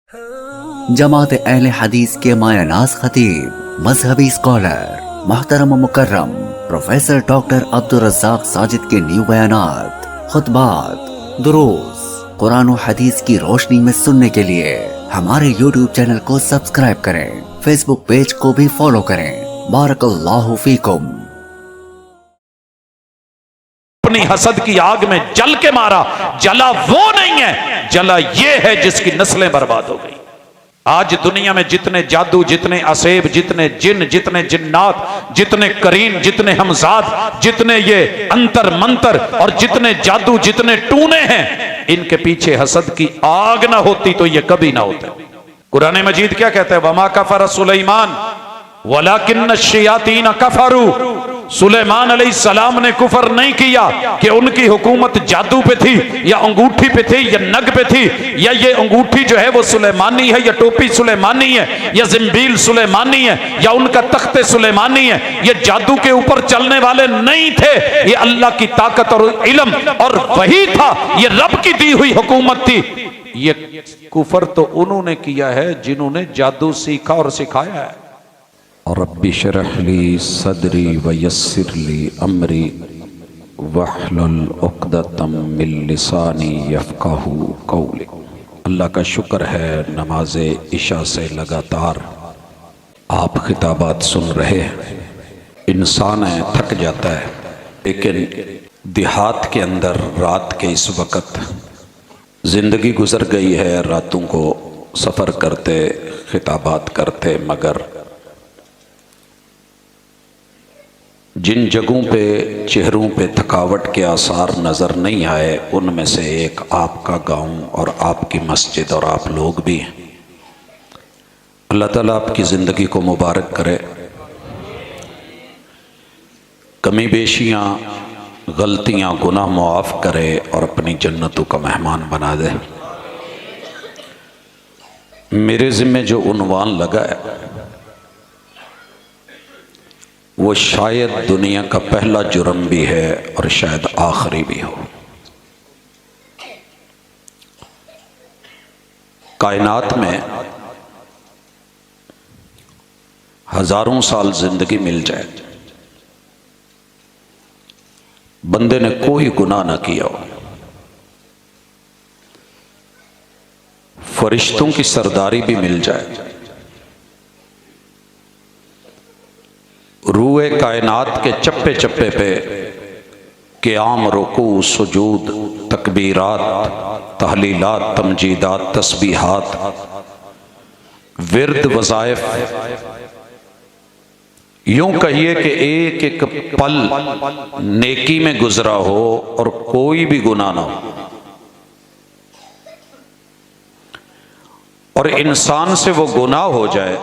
जमात अहले हदीस के मायानाज खतीब, मजहबी स्कॉलर, मोहतरम मुकर्रम प्रोफेसर डॉक्टर अब्दुल रज़्ज़ाक साजिद के न्यू बयानात, खुतबात, दुरूस, कुरान और हदीस की रोशनी में सुनने के लिए हमारे YouTube चैनल को सब्सक्राइब करें, फेसबुक पेज को भी फॉलो करें। बारकल्लाहु फीकुम। अपनी हसद की आग में जल के मारा, जला वो नहीं है, जला ये है जिसकी नस्लें बर्बाद हो गई। आज दुनिया में जितने जादू, जितने असेब, जितने जिन, जितने जिन्नात, जितने करीन, जितने हमजाद, जितने ये अंतर मंतर और जितने जादू, जितने टूने हैं, इनके पीछे हसद की आग ना होती तो ये कभी ना होते। कुरान मजीद क्या कहते हैं? वमा कफर सुलेमान वलाकिन्न शयातीन कफरू। सुलेमान अलैहिस्सलाम ने कुफर नहीं किया कि उनकी हुकूमत जादू पे थी या अंगूठी पे थी या नग पे थी, या ये अंगूठी जो है वो सुलेमानी है, या टोपी सुलेमानी है, या जिम्बील सुलेमानी है, या उनका तख्ते सुलेमानी है। ये जादू के ऊपर चलने वाले नहीं थे, ये अल्लाह की ताकत और इल्म और वही था, ये रब की दी हुई हुकूमत थी। ये कुफर तो उन्होंने किया है जिन्होंने जादू सीखा और सिखाया है। रब्बि शरह ली सदरी वयस्सिरली अमरी वहलुल उक़दतम मिन लिसानी यफ़क़हू क़ौली। अल्लाह का शुक्र है, नमाज इशा से लगातार आप खिताबात सुन रहे हैं। इंसान है, थक जाता है, लेकिन देहात के अंदर रात के इस वक़्त ज़िंदगी गुज़र गई है, रातों को सफ़र करते, खिताबात करते, मगर जिन जगहों पे चेहरों पे थकावट के आसार नज़र नहीं आए, उनमें से एक आपका गांव और आपकी मस्जिद और आप लोग भी हैं। अल्लाह ताला आपकी ज़िंदगी को मुबारक करे, कमी बेशियाँ, गलतियाँ, गुनाह मुआफ़ करे और अपनी जन्नतों का मेहमान बना दे। मेरे ज़िम्मे जो उन्वान लगा है वो शायद दुनिया का पहला जुर्म भी है और शायद आखिरी भी हो। कायनात में हजारों साल जिंदगी मिल जाए, बंदे ने कोई गुनाह ना किया हो, फरिश्तों की सरदारी भी मिल जाए, रूए कायनात के चप्पे चप्पे पे क़याम, रुकू, सुजूद, तकबीरात, तहलीलात, तमजीदात, तस्बीहात, विर्द, वज़ाइफ, यूं कहिए कि एक एक पल नेकी में गुजरा हो और कोई भी गुनाह ना हो। और इंसान से वो गुनाह हो जाए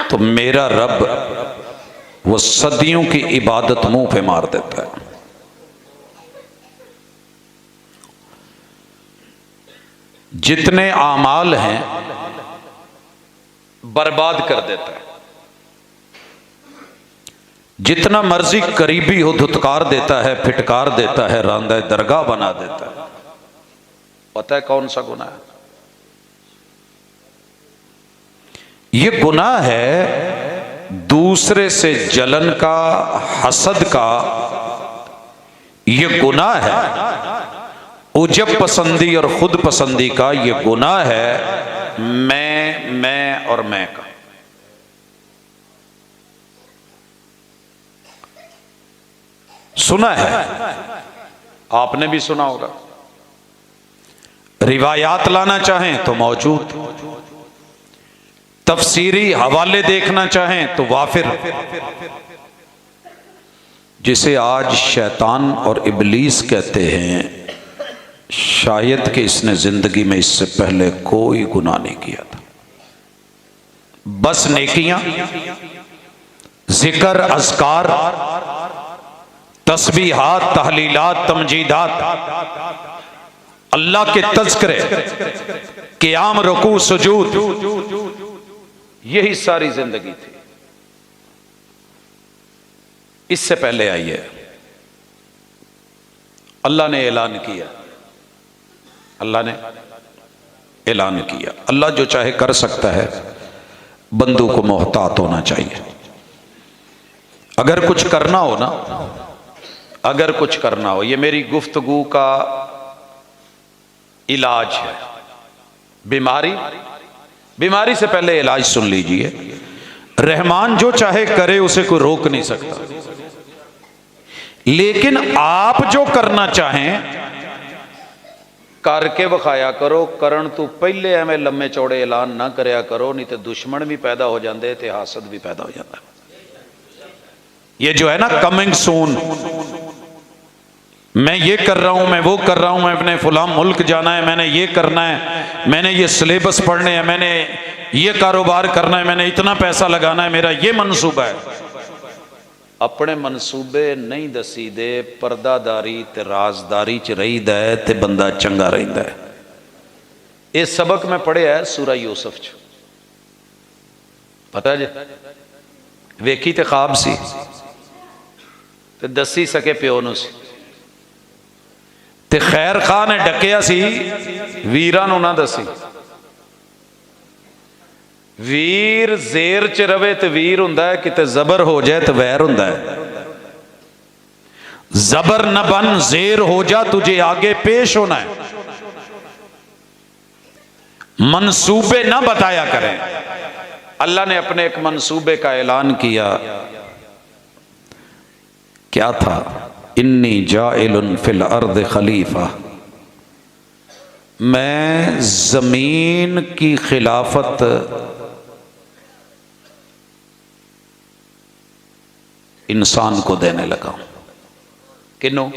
तो मेरा रब वो सदियों की इबादत मुंह पे मार देता है। जितने आमाल हैं बर्बाद कर देता है, जितना मर्जी करीबी हो धुतकार देता है, फिटकार देता है, रांदा दरगाह बना देता है। पता है कौन सा गुनाह है? ये गुनाह है दूसरे से जलन का, हसद का। ये गुनाह है उजब पसंदी और खुद पसंदी का। ये गुनाह है मैं और मैं का। सुना है, आपने भी सुना होगा। रिवायात लाना चाहें तो मौजूद, तफसीरी हवाले देखना चाहें तो वाफिर। जिसे आज शैतान और इबलीस कहते हैं, शायद कि इसने जिंदगी में इससे पहले कोई गुनाह नहीं किया था, बस नेकियां, जिक्र, अज़कार, तस्बीहात, तहलीलात, तमजीदात, अल्लाह के तज़किरे, क़याम, रुकू, सुजूद, यही सारी जिंदगी थी। इससे पहले आइए, अल्लाह ने ऐलान किया, अल्लाह ने ऐलान किया। अल्लाह जो चाहे कर सकता है, बंदों को मोहतात होना चाहिए। अगर कुछ करना हो ना, अगर कुछ करना हो, ये मेरी गुफ्तगू का इलाज है। बीमारी से पहले इलाज सुन लीजिए। रहमान जो चाहे करे, उसे कोई रोक नहीं सकता, लेकिन आप जो करना चाहें करके विखाया करो। करण तो पहले एवं लम्बे चौड़े ऐलान ना करया करो, नहीं तो दुश्मन भी पैदा हो जाते ते हासद भी पैदा हो जाता। ये जो है ना कमिंग सून, मैं ये कर रहा हूं, मैं वो कर रहा हूं, मैं अपने फुला मुल्क जाना है, मैंने ये करना है, मैंने ये सिलेबस पढ़ने हैं, मैंने ये कारोबार करना है, मैंने इतना पैसा लगाना है, मेरा ये मनसूबा है। अपने मनसूबे नहीं दसी दे, परदादारी ते राजदारी च रहीदा है ते बंदा चंगा रहिंदा है। ये सबक मैं पढ़िया है सूरा यूसुफ च, पता जे वेखी ते ख्वाब सी ते दसी सके प्यो नूं सी ते खैर खां ने डकिया सी, वीरां नूं ना दसी। वीर जेर च रवे तो वीर हुंदा है, किते जबर हो जाए तो वैर हुंदा है। जबर न बन, जेर हो जा, तुझे आगे पेश होना है। मंसूबे ना बताया करें। अल्लाह ने अपने एक मंसूबे का ऐलान किया। क्या था? इन्नी जाइलुन फिल अर्द खलीफा, मैं जमीन की खिलाफत इंसान को देने लगा। किनों?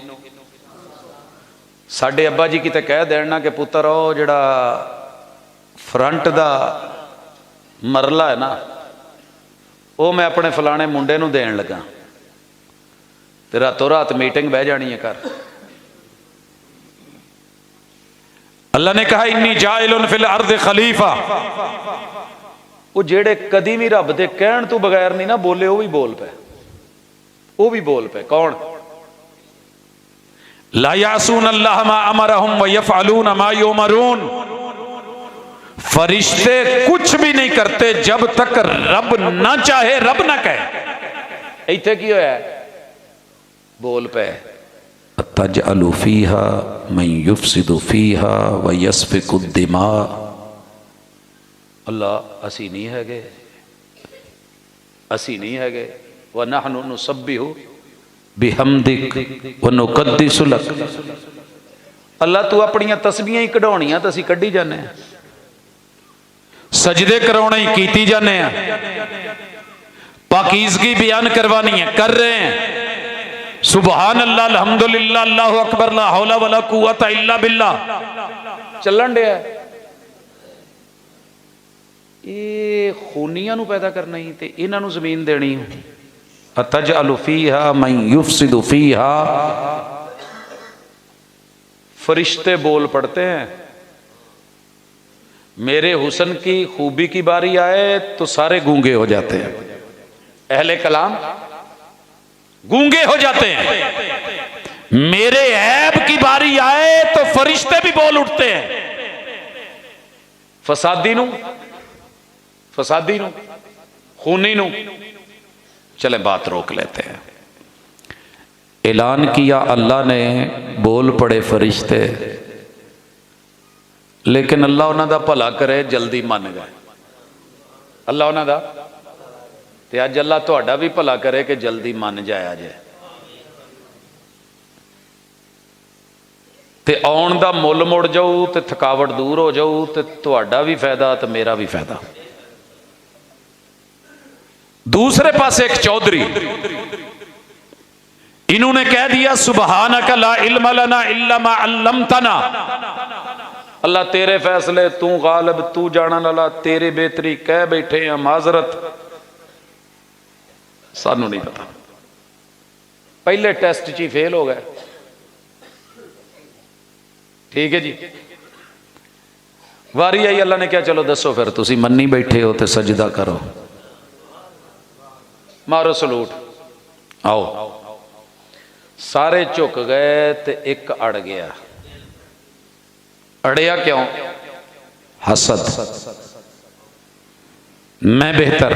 साडे अब्बा जी किते कह देना कि पुत्र ओ जड़ा फ्रंट दा मरला है ना, वो मैं अपने फलाने मुंडे नूं देण लगा, ते रातों रात मीटिंग बह जानी है घर। अल्लाह ने कहा इन्नी जाइलुन फिल अर्द खलीफा। वो जेड़े कदी भी रब दे कहण तो बगैर नहीं ना बोले, वो भी बोल पे, वो भी बोल पे। कौन? ला यासून अल्लाह मा अमरहुम व यफअलून मा युमरून। फरिश्ते कुछ भी नहीं करते जब तक रब ना चाहे, रब ना कहे। इत्थे की होया? बोल पे। तजअलु फीहा मन युफसिदु फीहा व यस्फिकु दिमा। अल्लाह असी नहीं है गए, असी नहीं है गए। व नहनु नुसब्बिहु बिहम्दिक व नुकद्दिसु लक। अल्लाह तू अपनी तस्बीहां ही कढाउणियां तो असी कढ़ी जाने, सजदे कराउणे ही कीती जाने, पाकीज़गी बयान करवानी है, कर रहे हैं। सुबहान अल्लाह, अल्हम्दुलिल्लाह, अल्लाहु अकबर, ला हौला वला कुव्वता इल्ला बिल्लाह चलन डे। ये खूनियां नूं पैदा करना ही ते इन्हां नूं जमीन देनी। तजअलु फीहा मन युफसिदु फीहा। फरिश्ते बोल पड़ते हैं। मेरे हुस्न की खूबी की बारी आए तो सारे गूंगे हो जाते हैं, अहले कलाम गूंगे हो जाते हैं। मेरे ऐब की बारी आए तो फरिश्ते भी बोल उठते हैं। फसादी नू, फसादी नू, खूनी नू। चले बात रोक लेते हैं। ऐलान किया अल्लाह ने, बोल पड़े फरिश्ते, लेकिन अल्लाह उन्हां दा भला करे, जल्दी मन गए। अल्लाह उन्हां दा ते अज अल्लाह तुहाडा भी भला करे कि जल्दी मन जाया जे। ते आउण दा मुल मुड़ जाऊ ते थकावट दूर हो जाऊ ते तुहाडा भी फायदा ते मेरा भी फायदा। दूसरे पास एक चौधरी, इन्होंने कह दिया सुबहानक ला इल्म लना इल्ला मा अल्लमतना। अल्लाह तेरे फैसले, तू गालिब, तू जानन वाला, तेरे बेहतरी कह बैठे हैं, माजरत सानू नहीं पता। पहले टेस्ट च ही फेल हो गए। ठीक है जी, वारी आई, अल्लाह ने क्या चलो दसो फिर तुसी मन्नी बैठे हो तो सजदा करो, मारो सलूट, आओ। सारे झुक गए तो एक अड़ गया। अड़िया क्यों? हसद, मैं बेहतर,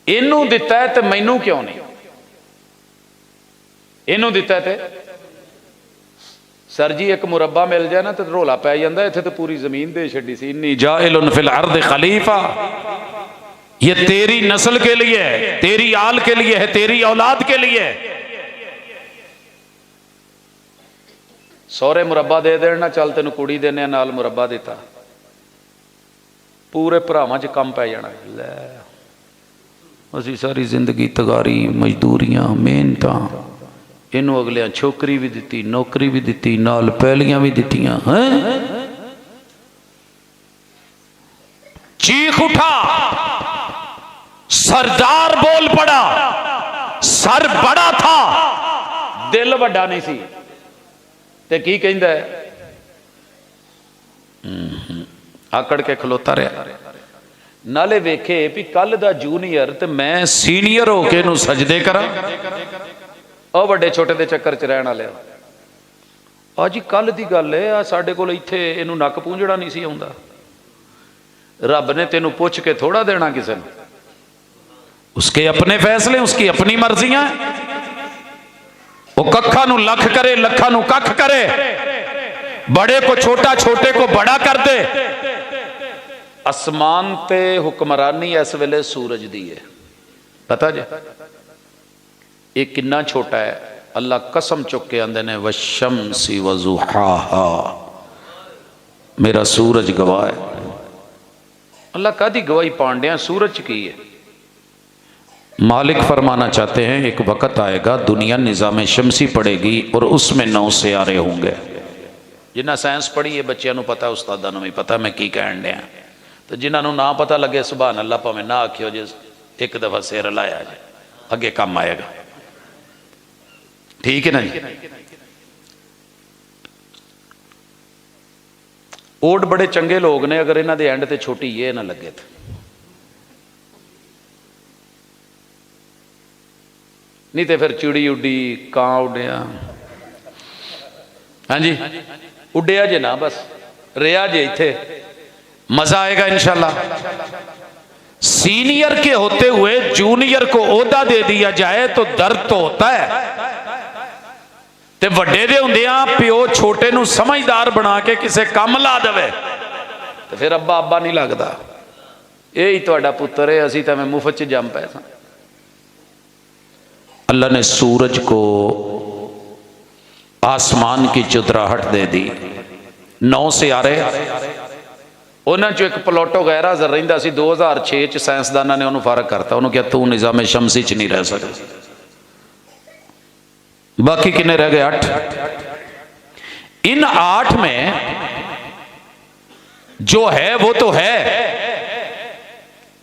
इनू दिता है तो मैनू क्यों नहीं, इनू दिता है तो सर जी एक मुरब्बा मिल जाए ना तो रोला पै जाता, इत्थे तो पूरी जमीन दे छड़ी सी। इन्नी जाइलुन फिल अर्द खलीफा, ये तेरी नस्ल के लिए है, तेरी आल के लिए है, तेरी औलाद के लिए है। सौरे मुरब्बा दे देना, चल तेन कुड़ी देने नाल मुरब्बा दिता, पूरे भरावां च कम पै जाना। लै असी सारी जिंदगी तगारी मजदूरियां मेहनतां, इनू अगलियां छोकरी भी दी, नौकरी भी दी, नाल पैलियां भी दित्तियां हैं। चीख उठा, सरदार बोल पड़ा, सर बड़ा था दिल वड्डा नहीं सी, ते की कहंदा है, आकड़ के खलोता रहा। नाले वेखे भी कल दा जूनीयर ते मैं सीनियर होके नू सजदे करा, और वड्डे छोटे दे चक्कर च रहण वाले। आ जी कल दी गल है, आ साडे कोल इत्थे इनू नक पूंजड़ा नहीं सी आउंदा। रब ने तेनू पुछ के थोड़ा देना किसे नू, उसके अपने फैसले, उसकी अपनी मर्जियां। वो कखा नू लख करे, लखा नू कख करे, बड़े को छोटा, छोटे को बड़ा कर दे। आसमान ते हुक्मरानी इस वेले सूरज दी है, पता जे ये कितना छोटा है। अल्लाह कसम चुक के आंदे ने वशम्सी वज़ुहाहा, मेरा सूरज गवाह है। अल्लाह कादी गवाही पांडिया, सूरज की है। मालिक फरमाना चाहते हैं एक वक़्त आएगा दुनिया निज़ाम शमसी पड़ेगी और उसमें 9 सियारे होंगे। जिन्हें साइंस पढ़ी है बच्चों को पता, उस्तादा भी पता मैं की कहन दिया। तो जिन्होंने ना पता लगे सुभान अल्लाह, भावें ना आखियो जे एक दफ़ा सिर लाया जे, अगे काम आएगा। ठीक है ना जी। ओड बड़े चंगे लोग ने, अगर इन्हों के एंड ते छोटी ये ना लगे तो नहीं तो फिर चिड़ी उड्डी, कां उड्डिया, हाँ जी उड्डिया जे ना, बस रिया जे इत्थे, मजा आएगा इंशाल्लाह। सीनियर के होते हुए जूनियर को ओहदा दे दिया जाए तो दर्द तो होता है, ते वड्डे दे हुंदियां प्यो छोटे नू समझदार बना के किसे काम ला देवे तो फिर अब्बा अब्बा नहीं लगता। यही तुहाडा पुत्र है, असी तो मैं मुफ्त च जम पे। अल्लाह ने सूरज को आसमान की चुदराहट दे दी, 9 सियारे, उन्होंने चो एक प्लोटो गैरा जर रहिंदा सी। 2006 च साइंसदाना ने उन्होंने फर्क करता, उन्होंने कहा तू निज़ाम शमसी च नहीं रह सकता। बाकी कितने रह गए? 8। इन 8 में जो है वो तो है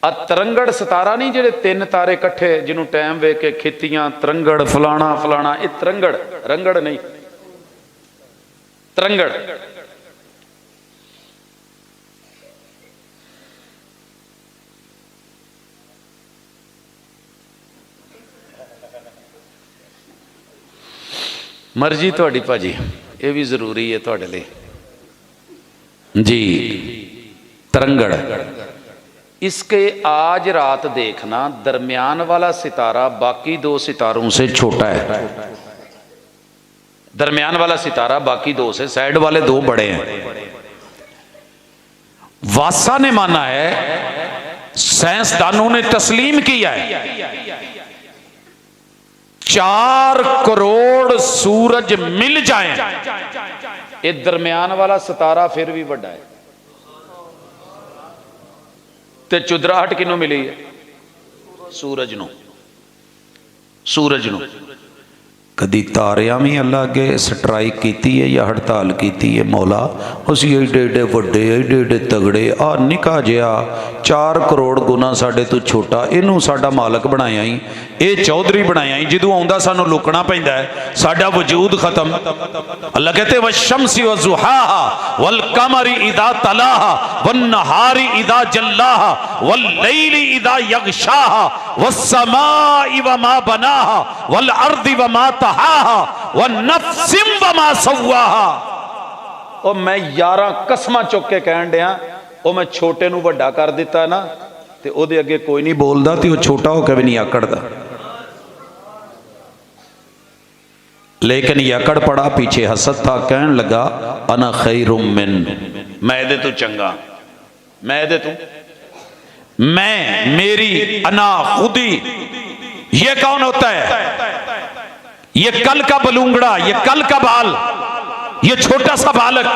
तरंगड़ सितारा नहीं, जेडे 3 तारे कट्ठे जिन्हों टाइम वे के खितियां तरंगड़ फलाना फलाना, ये तरंगड़ रंगड़ नहीं, तरंगड़। मर्जी थोड़ी भाजी, ये भी जरूरी है थोड़े लिए जी। तरंगड़, इसके आज रात देखना, दरमियान वाला सितारा बाकी 2 सितारों से छोटा है। दरमियान वाला सितारा बाकी 2 से, साइड वाले 2 बड़े हैं। वासा ने माना है, साइंसदानों ने तस्लीम किया है, 4 करोड़ सूरज मिल जाएं, ये दरमियान वाला सितारा फिर भी बड़ा है। ते चुदराहट किनों मिली है? सूरज नूं। सूरज नूं कदी तारियां भी अल्लाह अगे स्ट्राइक की है या हड़ताल की है, मौला असी एडे एडे वड्डे एडे एडे तगड़े, आ निका जिहा 4 करोड़ गुना साडे तो छोटा, इनू साडा मालक बनाया ही, ये चौधरी बनाया ही, जदों आउंदा सानू लुकना पैंदा है, साडा वजूद खत्म। अल्लाह कहते वशम्सी वज़ुहाहा वल कमरी इदा तलाहा वन नहारी इदा जल्लाहा वल लैली इदा यगशाहा वस्समाई वमा बनाहा वल अर्दी वमा तहाहा वन नफ्सिम वमा सव्वाहा। ਉਹ ਮੈਂ 11 ਕਸਮਾਂ ਚੁੱਕ ਕੇ ਕਹਿਣ ਡਿਆ, ਉਹ ਮੈਂ ਛੋਟੇ ਨੂੰ ਵੱਡਾ ਕਰ ਦਿੱਤਾ ਨਾ, ਤੇ ਉਹਦੇ ਅੱਗੇ ਕੋਈ ਨਹੀਂ ਬੋਲਦਾ, ਤੇ ਉਹ ਛੋਟਾ ਹੋ ਕੇ ਵੀ ਨਹੀਂ ਆਕੜਦਾ। लेकिन यकड़ पड़ा पीछे हसद था, कहन लगा अना खैरुम मिन, मैं दे तू चंगा, मैं दे तू, मैं, मेरी, अना, खुदी। ये कौन होता है? ये कल का बलूंगड़ा, ये कल का बाल, ये छोटा सा बालक,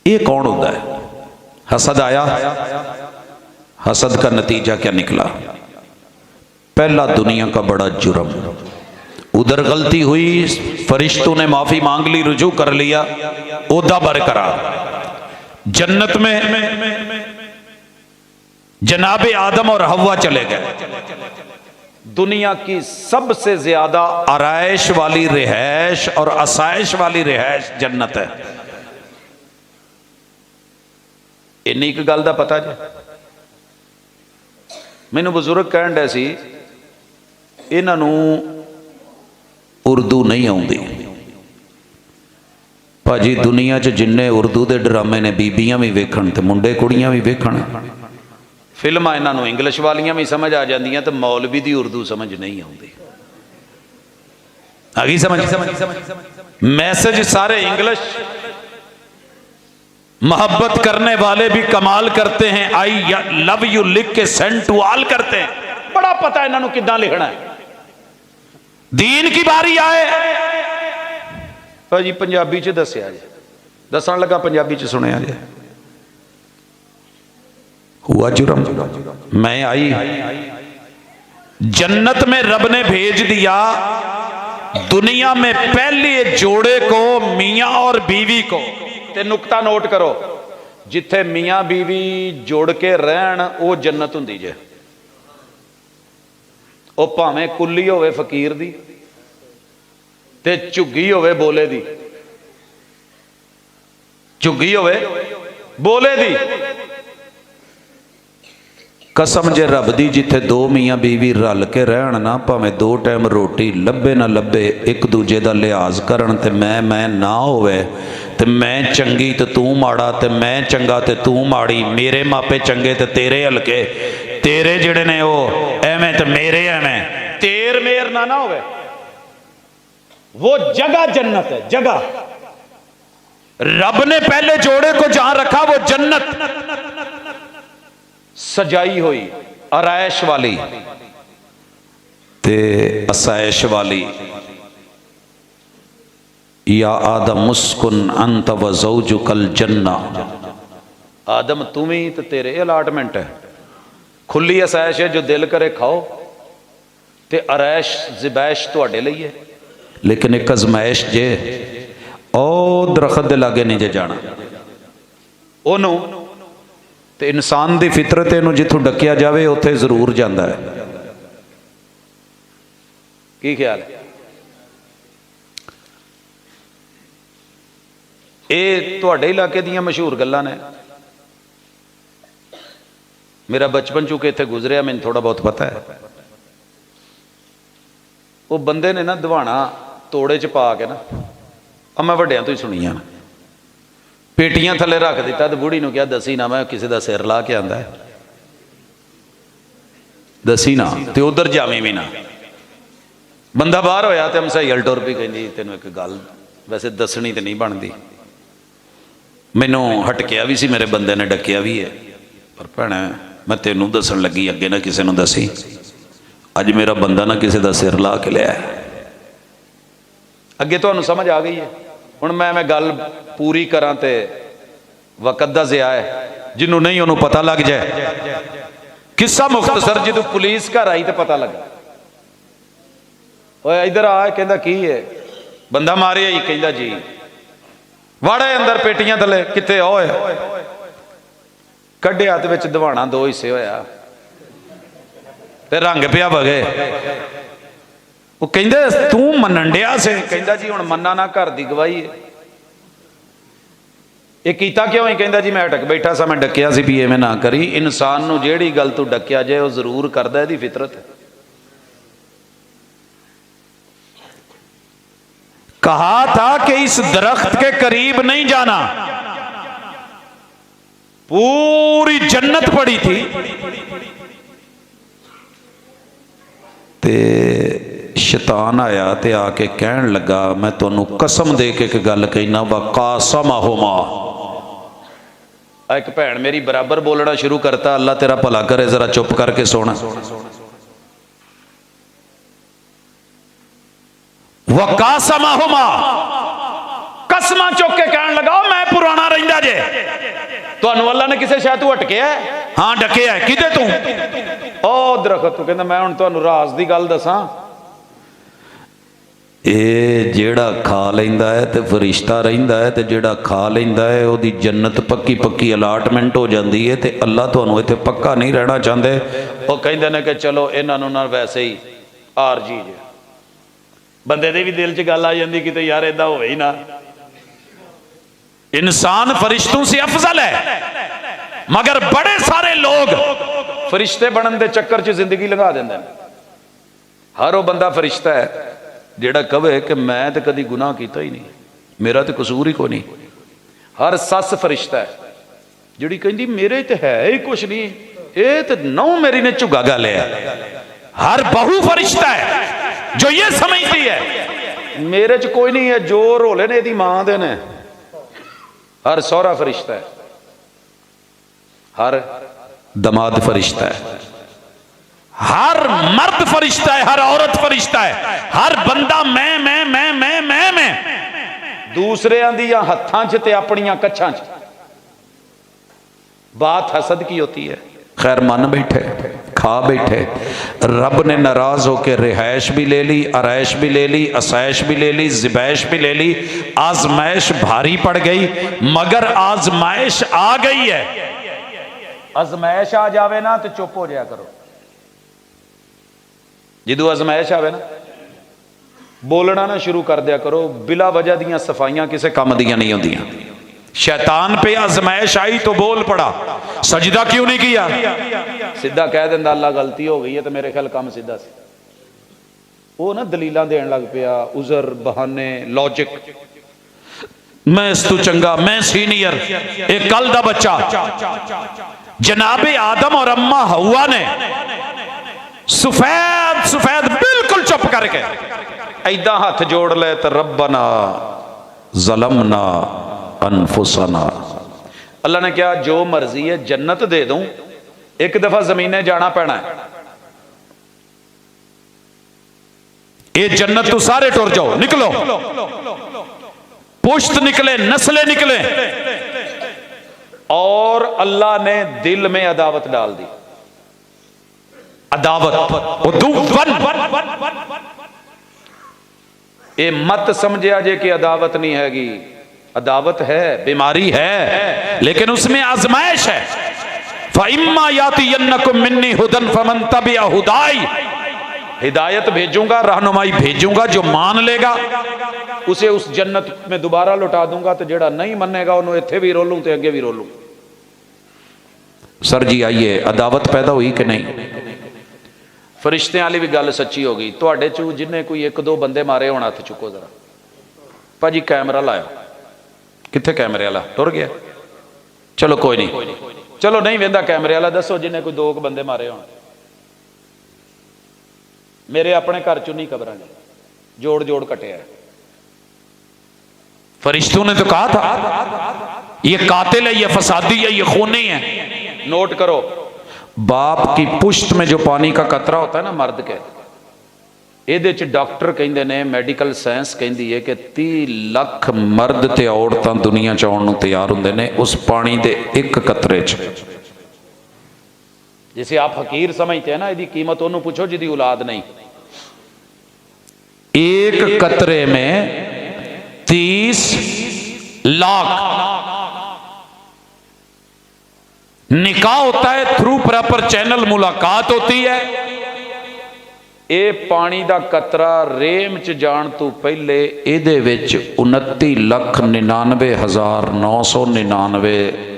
ये कौन होता है? हसद आया। हसद का नतीजा क्या निकला? पहला दुनिया का बड़ा जुर्म, उधर गलती हुई, फरिश्तों ने माफी मांग ली, रुजू कर लिया, ओदा बरकरार। जन्नत में जनाबे आदम और हव्वा चले गए। दुनिया की सबसे ज्यादा आराइश वाली रिहाइश और आसाइश वाली रिहाइश जन्नत है। इन्नी एक गल दा पता जी, मैनू बुजुर्ग कहन डे सी, इन्हां नूं उर्दू नहीं आउंदी। भाजी दुनिया च जिन्ने उर्दू के ड्रामे ने बीबियां भी वेखण ते मुंडे कुड़ियां भी वेखण, फिल्मां इन्हां नूं इंग्लिश वालियां भी समझ आ जांदियां ते मौलवी दी उर्दू समझ नहीं आउंदी। आ गई समझ? मैसेज सारे इंग्लिश। मोहब्बत करने वाले भी कमाल करते हैं, आई लव यू लिख के सेंड टू ऑल करते हैं। बड़ा पता है इन्हां नूं किद्दां लिखना है। दीन की बारी आए भाजी पंजाबी च दसिया जे, दसन लगा पंजाबी च सुनिया जे। हुआ जुर्म, मैं आई जन्नत में, रब ने भेज दिया दुनिया में पहले जोड़े को, मियां और बीवी को। ते नुकता नोट करो, जिथे मियां बीवी जोड़ के रहन वो जन्नत हुंदी जे। ਉਹ ਭਾਵੇਂ ਕੁੱਲੀ ਹੋਵੇ ਫਕੀਰ ਦੀ ਤੇ ਝੁੱਗੀ ਹੋਵੇ ਬੋਲੇ ਦੀ, ਝੁੱਗੀ ਹੋਵੇ ਬੋਲੇ ਦੀ। कसम जे रब दी, जिथे दो मियाँ बीवी रल के रहन ना, भावें 2 टाइम रोटी लभे ना लभे, एक दूजे का लिहाज करन ते मैं ना होवे, ते मैं चंगी ते तू माड़ा, ते मैं चंगा ते तू माड़ी, मेरे मापे चंगे ते तेरे हल्के, तेरे जिहड़े ने वो एवें ते मेरे एवें, तेर मेर ना होवे, वो जगह जन्नत है। जगह रब ने पहले जोड़े को जहां रखा वो जन्नत सजाई हुई, आराइश वाली ते आसाइश वाली। या आदम मुस्कुन अंत व ज़ौजुकल जन्ना, आदम तुम ही तो तेरे अलाटमेंट है। खुली आसाइश है, जो दिल करे खाओ, ते आराइश ज़िबाइश तुहाडे लई है। लेकिन एक अजमाइश जे ओ दरख्त दे लागे नहीं जे जाना, ओनू ते इंसान की फितरत इनू जिथों डकिया जाए उत्थे जरूर जाता है। की ख्याल है? ये तुहाडे इलाके दीयां मशहूर गल्लां ने। मेरा बचपन चूंकि इत्थे गुजरिया, मैनूं थोड़ा बहुत पता है। वो बंदे ने ना दवाणा तोड़े च पा के ना, मैं वड्डियां तो ही सुनिया, पेटियां थले रख दिता, तो बूढ़ी ने कहा दसी ना, मैं किसी का सिर ला के आंदा है, दसी ना, तो उधर जावी भी ना। बंदा बाहर होया तो हमसाई टुर पई, कहंदी तैनूं एक गल वैसे दसनी तो नहीं बनती। मैनू हटकिया भी सी, मेरे बंदे ने डकिया भी है, पर भैणे मैं तेनों दसन लगी, अगे ना किसी नूं दसी। अज मेरा बंदा ना किसी का सिर ला के लिया, अगे तुहानूं समझ आ गई है। हुण मैं गल पूरी करा तो वक़्त दा ज़िया है, जिन्हों नहीं उन्होंने पता लग जाए। किस्सा मुख्तसर, जो पुलिस घर आई तो पता लगा, ओए इधर आ, कहंदा की है? बंदा मारे ही, कहंदा जी। वाड़े अंदर पेटियां थले, कित्थे ओए कढ़िया ते विच दवाणा 2 हिस्से होया ते रंग पिया बगे। वो कहंदे तू मनन डिया से? कहंदा जी हुण मन्ना ना, घर दी गवाही है। ये कीता क्यों ही? कहंदा जी मैं अटक बैठा सा, मैं डकिया सी भी एवें ना करी। इंसान नूं जिहड़ी गल तू डकिया जाए वो जरूर करदा, इहदी फितरत है। कहा था कि इस दरख्त के करीब नहीं जाना। पूरी जन्नत पड़ी थी ते शैतान आया ते आके कहन लगा, मैं तुहानू कसम दे के एक गल कहना, वकासमहुमा। एक भैन मेरी बराबर बोलना शुरू करता, अल्लाह तेरा भला करे, जरा चुप करके सोना। वकासमहुमा, कसमा चुक के कहन लगा, मैं पुराना रहिंदा जे। तुहानू अल्लाह ने किसी शय तू हटकिया? हाँ डकिया। किदे तू? ओ दरख्त तू। कहंदा मैं हुण तुहानू राज दी गल दसां, ਇਹ ਜਿਹੜਾ ਖਾ ਲੈਂਦਾ ਹੈ ਤੇ ਫਰਿਸ਼ਤਾ ਰਹਿੰਦਾ ਹੈ, ਤੇ ਜਿਹੜਾ ਖਾ ਲੈਂਦਾ ਹੈ ਉਹਦੀ ਜੰਨਤ ਪੱਕੀ ਪੱਕੀ ਅਲਾਟਮੈਂਟ ਹੋ ਜਾਂਦੀ ਹੈ, ਤੇ ਅੱਲਾ ਤੁਹਾਨੂੰ ਇੱਥੇ ਪੱਕਾ ਨਹੀਂ ਰਹਿਣਾ ਚਾਹੁੰਦੇ। ਉਹ ਕਹਿੰਦੇ ਨੇ ਕਿ ਚਲੋ ਇਹਨਾਂ ਨੂੰ ਨਾ ਵੈਸੇ ਹੀ ਆਰਜੀ ਜੇ। ਬੰਦੇ ਦੇ ਵੀ ਦਿਲ 'ਚ ਗੱਲ ਆ ਜਾਂਦੀ ਕਿਤੇ ਯਾਰ ਇਦਾਂ ਹੋਵੇ ਹੀ ਨਾ। इंसान फरिश्तों से अफजल है, मगर बड़े सारे लोग फरिश्ते बनने के चक्कर च जिंदगी लगा देंगे। हर वो बंदा फरिश्ता है जेड़ा कहे कि मैं तो कभी गुनाह किया ही नहीं, मेरा तो कसूर ही कोई नहीं। हर सस फरिश्ता है जिहड़ी कहती मेरे तो है ही कुछ नहीं, ये तो नौ मेरी ने झुग्गा गा लिया। हर बहू फरिश्ता है जो ये समझती है मेरे च कोई नहीं है, जो रोले ने यदी मां दे ने। हर सौरा फरिश्ता है, हर दमाद फरिश्ता है, हर मर्द फरिश्ता है, हर औरत फरिश्ता है। हर बंदा मैं दूसरे दी हत्थां च ते अपनियां कच्छां च। बात हसद की होती है। खैर मन बैठे, खा बैठे, रब ने नाराज होकर रिहाइश भी ले ली, आरैश भी ले ली, असैश भी ले ली, ज़िबैश भी ले ली। आजमाइश भारी पड़ गई, मगर आजमाइश आ गई है। आजमाइश आ जावे ना तो चुप हो जाया करो। जिदू आजमाइश आवे ना बोलना ना शुरू कर दिया करो। बिला वजह दियां सफाइयां किसी काम दियां नहीं होंदियां। शैतान पे आजमाइश आई तो बोल पड़ा, सजदा क्यों नहीं किया? सीधा कह देंदा अल्लाह गलती हो गई है, तो मेरे ख्याल काम सीधा सी। वो ना दलीलां देन लग पिया, उजर बहाने लॉजिक। मैं इस तू चंगा, मैं सीनियर। एक कल दा बच्चा जनाबे आदम और अम्मा हवा ने सफेद सफेद बिल्कुल चुप करके ऐदा हाथ जोड़ ले तो रब्बना ज़लमना अनफुसना। अल्लाह ने कहा जो मर्जी है जन्नत दे दूं, एक दफा जमीने जाना पैना है। ये जन्नत तो सारे टुर जाओ, निकलो, पुश्त निकले, नस्लें निकले। और अल्लाह ने दिल में अदावत डाल दी। अदावत ये मत समझिया जे कि अदावत नहीं हैगी, अदावत है, बीमारी है, लेकिन उसमें आजमाइश है। फइम्मा यातियन्नकुम मिन्नी हुदन फमन तबिअ हुदाई। हिदायत भेजूंगा, रहनुमाई भेजूंगा, जो मान लेगा उसे उस जन्नत में दोबारा लौटा दूंगा, तो जेड़ा नहीं मनेगा उन्होंने इत्थे भी रोलूं ते अगे भी रोलूं। सर जी आइए, अदावत पैदा हुई कि नहीं? फरिश्तियां वाली भी गल सच्ची हो गई। तुहाडे चों जिन्हें कोई एक दो बंदे मारे होना हथ चुको जरा। भाजी कैमरा लाया, कित्थे कैमरे वाला? टुर गया। चलो कोई नहीं, चलो नहीं वेंदा कैमरे वाला, दसो जिन्हें कोई दो बंदे मारे हो। मेरे अपने घर चों नहीं खबर जोड़ जोड़ कटिया। फरिश्तों ने तो कहा था ये कातिल है, ये फसादी है, ये खूनी है। नोट करो, बाप की पुश्त में जो पानी का कतरा होता है ना मर्द के, ਇਹਦੇ ਚ ਡਾਕਟਰ ਕਹਿੰਦੇ ਨੇ, ਮੈਡੀਕਲ ਸਾਇੰਸ ਕਹਿੰਦੀ ਹੈ ਕਿ 30 ਲੱਖ ਮਰਦ ਤੇ ਔਰਤਾਂ ਦੁਨੀਆ ਚ ਆਉਣ ਨੂੰ ਤਿਆਰ ਹੁੰਦੇ ਨੇ ਉਸ ਪਾਣੀ ਦੇ ਇੱਕ ਕਤਰੇ ਚ। जिसे आप फकीर समझते हैं ना, यदि कीमत उन्होंने पूछो जिदी औलाद नहीं। एक कतरे में 30 लाख। निकाह होता है थ्रू प्रॉपर चैनल, मुलाकात होती है। ये पानी दा कतरा रेम च जान तो पहले इहदे विच 29,99,999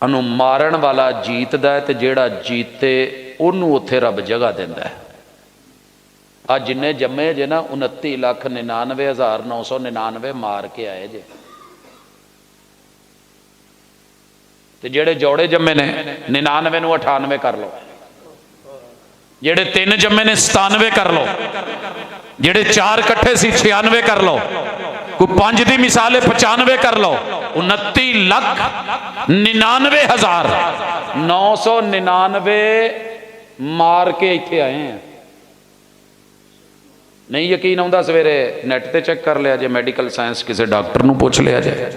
अनु मारन वाला जीतदा है, ते जेड़ा जीते उन्होंने उत्थे रब जगह देंदा है। आ जिन्ने जम्मे जे ना 29,99,999 मार के आए जे। ते जेड़े जोड़े जम्मे ने 99 नूं 98 कर लो, जेड़े 3 जम्मे ने 97 कर लो, जेड़े 4 कट्ठे सी 96 कर लो, कोई 5 दी मिसाल है 95 कर लो। 29,99,999 मार के इत्थे आए हैं। नहीं यकीन आउंदा सवेरे नैट ते चेक कर लिया जे, मैडिकल साइंस किसी डॉक्टर नूं पुछ लिया जाए।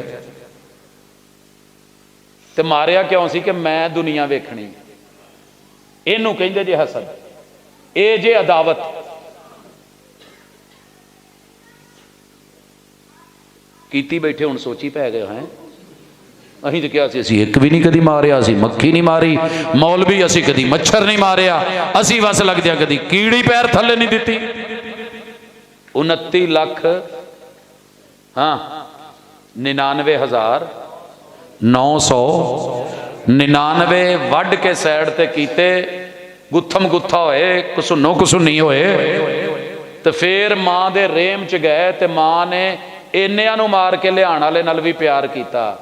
ते मारिया क्यों सी कि मैं दुनिया वेखनी, इनू कहंदे जे हसद, ए जे अदावत। कीती बैठे हुण सोची पै गए हैं। असीं तो क्या सी, असीं एक भी नहीं कदी मारिया, असीं मक्खी नहीं मारी, मौलवी असीं कदी मच्छर नहीं मारिया, असीं बस लगदिया कदी कीड़ी पैर थले नहीं दिती। 29 लाख 99,999 वढ़ के सैड ते कीते, गुत्थम गुत्था होए, कसुन्नो कसुन्नी होए। तो फिर मां दे रेम च गए ते मां ने इन्नियां नूं मार के लियाण वाले नाल भी प्यार किया।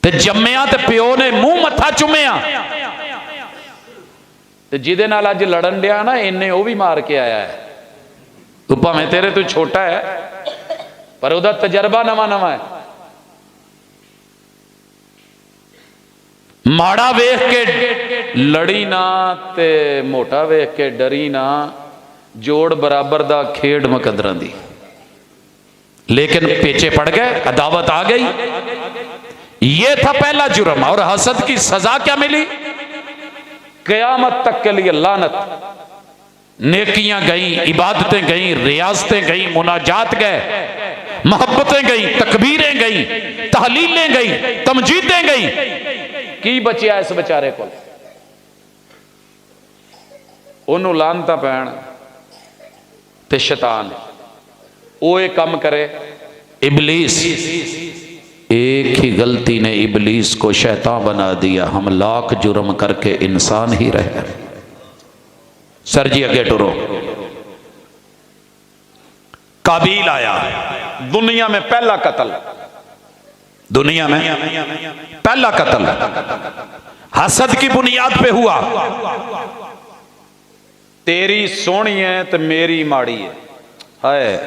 ते जम्मिया ते प्यो ने मूंह मत्था चुमिया, ते जिहदे नाल अज लड़न दिया ना, इन्ने वो भी मार के आया है। तू भावें तेरे तो छोटा है, पर उहदा तजर्बा नवा नवा है। माड़ा वेख के लड़ी ना ते मोटा वेख के डरी ना, जोड़ बराबर दा खेड मुकदरां दी। लेकिन पेचे पड़ गए, अदावत आ गई। ये था पहला जुर्म। और हसद की सजा क्या मिली? क़यामत तक के लिए लानत। नेकियां गई, इबादतें गई, रियासतें गई, मुनाजात गए, मोहब्बतें गई, तकबीरें गई, तहलीलें गई, तमजीदें गई। की बचिया इस बेचारे को? ओनू लानता पैण ते शैतान वो एक काम करे। इबलीस, एक ही गलती ने इबलीस को शैतान बना दिया। हम लाख जुर्म करके इंसान ही रहे। सर जी अगे टुरो। काबील आया, दुनिया में पहला कत्ल, दुनिया में पहला कत्ल हसद की बुनियाद पे हुआ। तेरी सोहनी है तो मेरी माड़ी है। हाय,